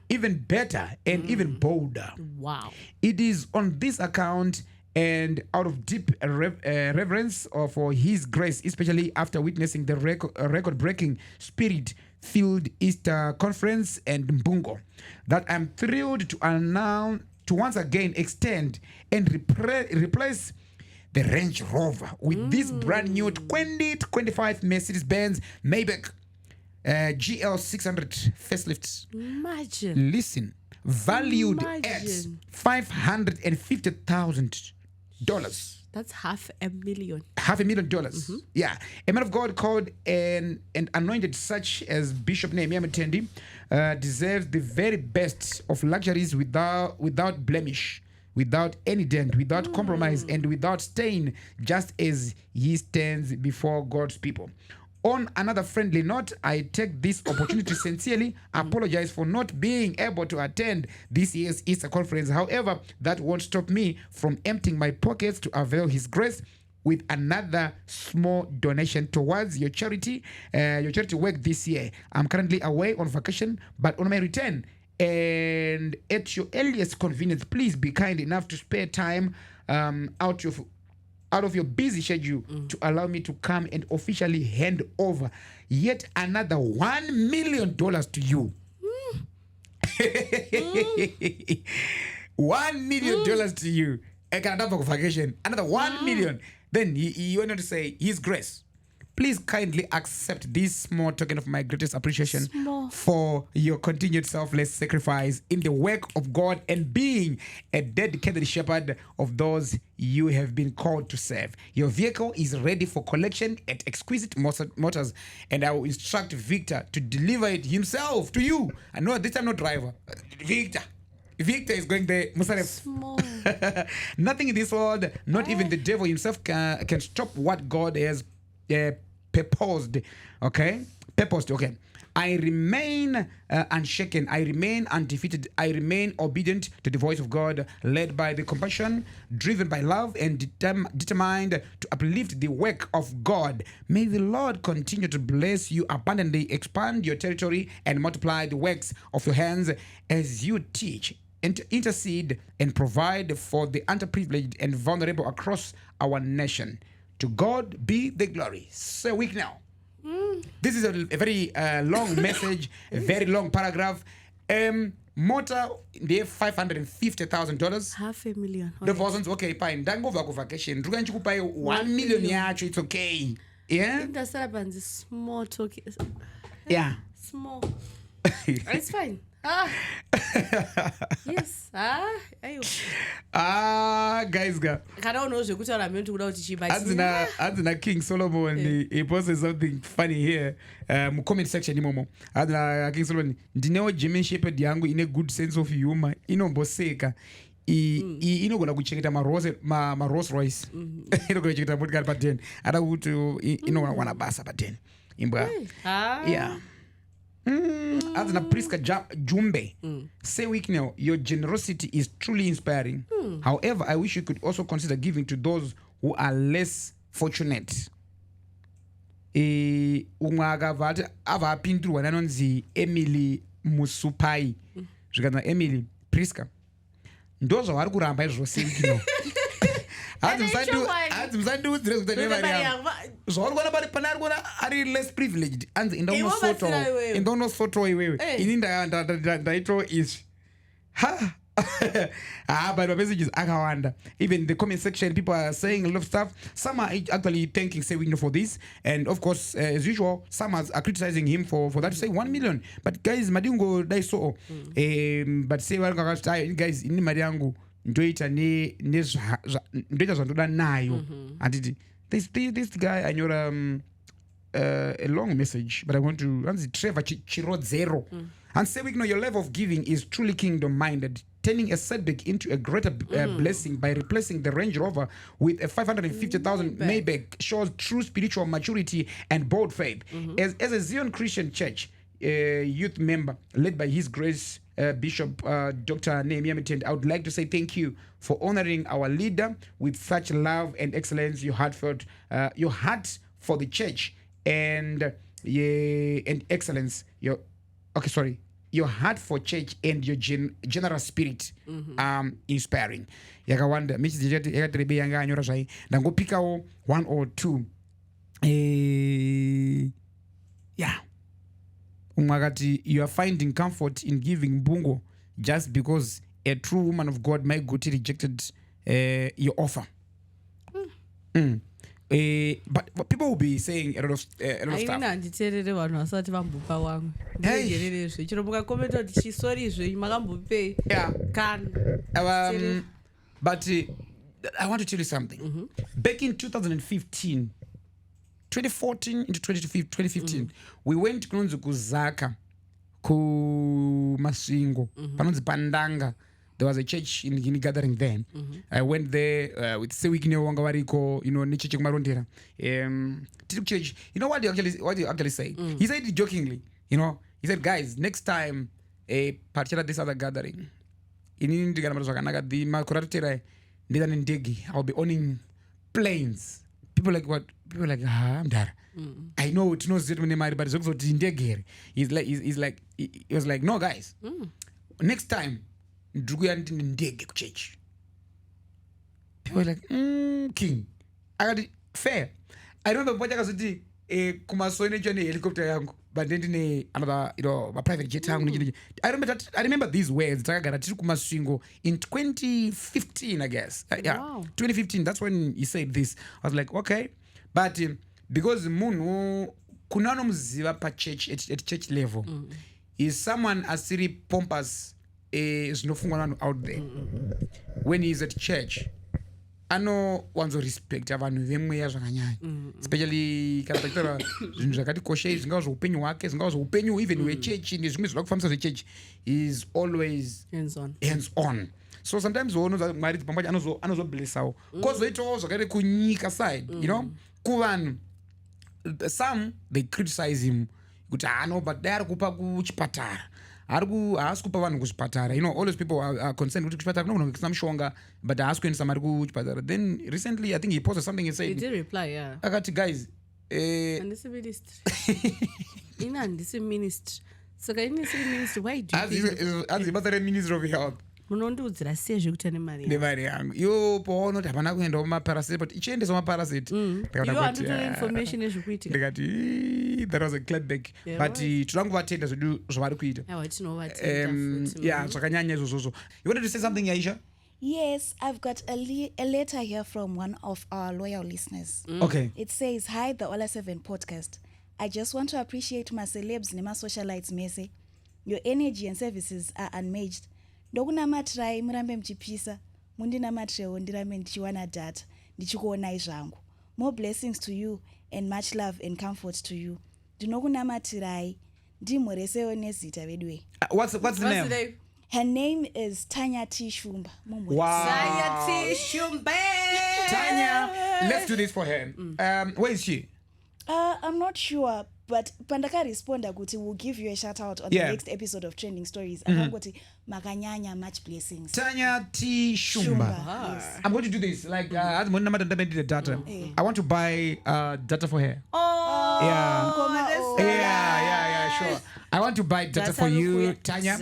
even better, and even bolder. Wow. It is on this account and out of deep reverence for His grace, especially after witnessing the record-breaking Spirit-filled Easter conference and Mbungo, that I'm thrilled to announce, to once again extend and replace the Range Rover with this brand new 2025 Mercedes-Benz Maybach GL 600 facelift. Imagine. Listen, valued at $550,000. That's $500,000. $500,000. Yeah. A man of God called and anointed such as Bishop Nehemiah Mtendi deserves the very best of luxuries without blemish, without any dent, without compromise, and without stain, just as he stands before God's people. On another friendly note, I take this opportunity to sincerely apologize for not being able to attend this year's Easter conference. However, that won't stop me from emptying my pockets to avail His grace with another small donation towards your charity work this year. I'm currently away on vacation, but on my return and at your earliest convenience, please be kind enough to spare time out of your busy schedule to allow me to come and officially hand over yet another $1 million to you. $1 million to you. I can have a vacation. Another $1 million. Then he went on to say, His grace, please kindly accept this small token of my greatest appreciation for your continued selfless sacrifice in the work of God and being a dedicated shepherd of those you have been called to serve. Your vehicle is ready for collection at Exquisite Motors, and I will instruct Victor to deliver it himself to you. I know this time, not driver. Victor is going there. Small. Nothing in this world, not even the devil himself, can stop what God has purposed. Okay. I remain unshaken. I remain undefeated. I remain obedient to the voice of God, led by the compassion, driven by love, and determined to uplift the work of God. May the Lord continue to bless you abundantly, expand your territory, and multiply the works of your hands as you teach and intercede and provide for the underprivileged and vulnerable across our nation. To God be the glory. So week now. This is a very long message, a very long paragraph. Motor, they have $550,000. $500,000. The thousands, okay, fine. Don't go for vacation. You can buy $1 million. It's okay. Yeah. That's small talk. Yeah. Small. It's fine. Yes. Ayo. Guys, Kana unozvekutaura mimi kuda kuti Adzina King Solomon he posted something funny here comment section imomo. Adzina King Solomon ndinewo German Shepherd yangu ine good sense of humor inomboseka inogona kuchengeta ma Rolls Royce inogona kuchengeta motikari pa10 ada kuti inogona kuwana basa pa10 imbwa yeah. Adzina Priska Jumbe say week now your generosity is truly inspiring. However, I wish you could also consider giving to those who are less fortunate. Umagavati avapindurwa nanonzi Emily Musupai zvikana Emily Priska ndozo vari kuramba izvo seikino hadzi musandiudzire kuti nevari yangu zvauri kuona pari pane ari kuona ari less privileged anzi indonosotowa iwewe ini ndaito izvi but my messages akawanda. Even in the comment section, people are saying a lot of stuff. Some are actually thanking Sewino for this, and of course, as usual, some are criticizing him for that to say 1 million. But guys, madingo dai so. But say guys, ini mariangu ndoita ndoita zvandoda nayo. And this guy I know a long message, but I want to answer Trevor Chirodzero. And say, your level of giving is truly kingdom-minded, turning a setback into a greater blessing by replacing the Range Rover with a 550,000 Maybach shows true spiritual maturity and bold faith. As a Zion Christian Church youth member led by His Grace Bishop Dr. Nehemiah Mitend, I would like to say thank you for honoring our leader with such love and excellence. Your heart for the church and excellence. Your heart for church and your generous spirit inspiring. Yakawanda michizijati yakatirebe yanga anyora zvai ndangopikawo 1 or 2 yeah. Umagati, you are finding comfort in giving mbungo just because a true woman of God, my Guti, rejected your offer. But people will be saying a lot of stuff. But I want to tell you something. Back in 2014 into 2015, we went to Musaka, ku Masingo, panonzi Pandanga. There was a church in gathering then. I went there with Sewikine Wangawariko, Nichi Marondera. Church. You know what you actually say? He said it jokingly. He said, guys, next time a particular this other gathering in India, I'll be owning planes. People like what? People like I'm there. I know it knows it when they married, but it's also in He's like, he was like, no, guys, next time. People were like, King. I got it fair. I remember what I was doing kumasone helicopter yangu, but then another my private jet yangu. I remember these words in 2015, I guess. Wow. 2015, that's when he said this. I was like, okay. But because Moon kunano mziva pa church at church level is someone asiri pompous is no fungwa out there. When he's at church, I know one's respect avanhu vemweya zvakanyanya, especially kana tatora zvinhu zvakati koshei zvingawa zveupenyu hwake zvingawa zveupenyu even hwechurch nezvimwe zvinoda kufambisa zvechurch is always hands on. So sometimes unoza mwari pamwe anozoblessawo kozoitawo zvakare kunyika side, kuvanhu some they criticize him kuti no, but they are kupa kuchipatara haasi kupa vanhu kuzvipatara. All those people are concerned kuti kuchipatara kunogona kuisa mishonga but haasi kuendesa mari kuchipatara. Then recently I think he posted something and said, he did reply, yeah, akati guys handisi ministry saka inisi ministry, why do you basa reministry of health munondiudzira sezvo kuti ane mari yangu yo paunoti hapana kuenda kumaparasite but ichiendesa maparasite information ezvikuitika ndikati that was a clapback, but tinangovatenda zvedu zvavari kuita zvakanyanya izvozvozvo. You wanted to say something, Yayha? Yes, I've got a letter here from one of our loyal listeners. Okay. It says, hi, the Ollah 7 podcast. I just want to appreciate my celebs nema socialites mese. your energy and services are unmatched. Ndokunamatrai murambe mchipisa, mundinamatriwo ndirambe ndichiwana data, ndichikuonai zvangu. More blessings to you and much love and comfort to you. Ndinokunamatirai, ndimhoresewo nezita vedwe. What's the name? Her name is Tanya T. Shumba. Wow. Tanya T. Shumba. Tanya, let's do this for her. Where is she? I'm not sure, but Pandaka responda kuti will give you a shout out on the next episode of Trending Stories. Akangoti makanyanya, much blessings. Tanya T. Shumba. Yes. I'm going to do this. Like, I want to buy data for her. Oh, Yeah, sure. I want to buy data for you, Tanya.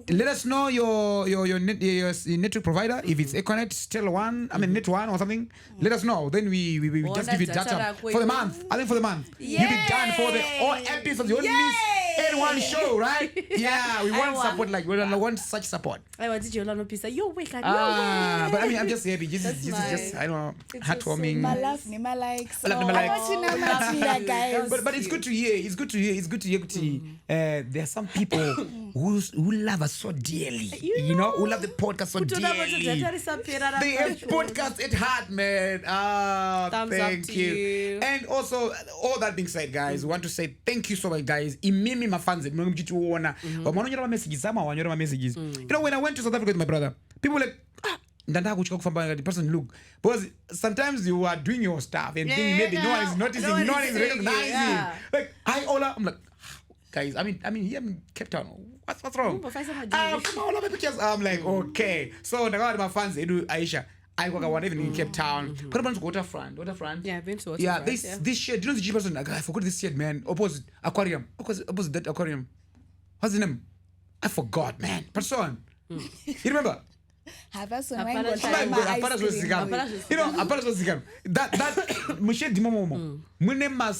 Let us know your network provider. If it's Econet, Tel One, Net One or something. Let us know. Then we just give you data for the month. I think for the month. You'll be done for the all episodes. You won't miss any one show, right? Yeah, we want support. Like we want such support. I want to no pizza. Yo, wake up. But I mean, I'm just happy. This is just I don't know, heartwarming. My love, my likes. I love my likes. Guys. But it's good to hear. It's good to hear. There are some people who love us so dearly. You know, who love the podcast so dearly. They have podcast at heart, man. Thank you. And also, all that being said, guys, we want to say thank you so much, guys. Imimi mafans, messages. You know, when I went to South Africa with my brother, people were like, the person look, because sometimes you are doing your stuff and thinking maybe no one is noticing, no one is recognizing. Like, hi Ollah, I'm like, guys, I mean here in Cape Town, what's wrong? I'm like, okay. So my fans, Aisha, I work one even in Cape Town. Put on waterfront. Yeah, I've been to waterfront. This shed, you know the cheap person, like, I forgot this shed, man. Opposite aquarium. Opposite that aquarium. What's the name? I forgot, man. Person. You remember? That mushedi momo mune ma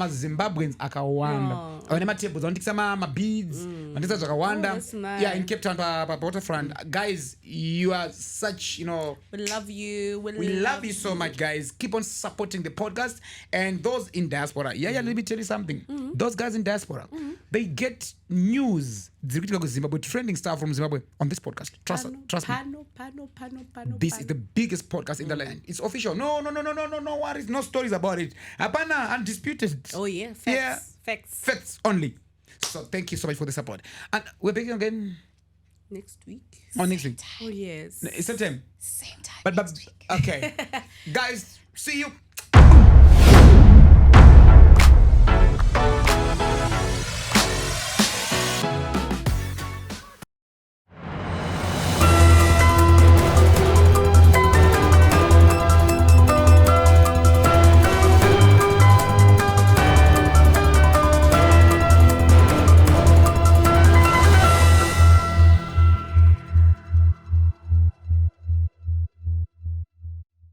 Zimbabweans akawanda avane tables vanotengesa ma beads vanotengesa zvakawanda in Cape Town pa waterfront. Guys, you are such, you know, we love you. We love you so much, guys. Keep on supporting the podcast. And those in diaspora, let me tell you something. Those guys in diaspora, they get news, Zimbabwe, trending stuff from Zimbabwe on this podcast. Trust me. This is the biggest podcast in the land. It's official. No worries, no stories about it. Apana, undisputed. Oh yeah, facts only. So thank you so much for the support. And we're back again next week. Next week. Oh yes. Same time. Same time. But next week. Okay. Guys, see you.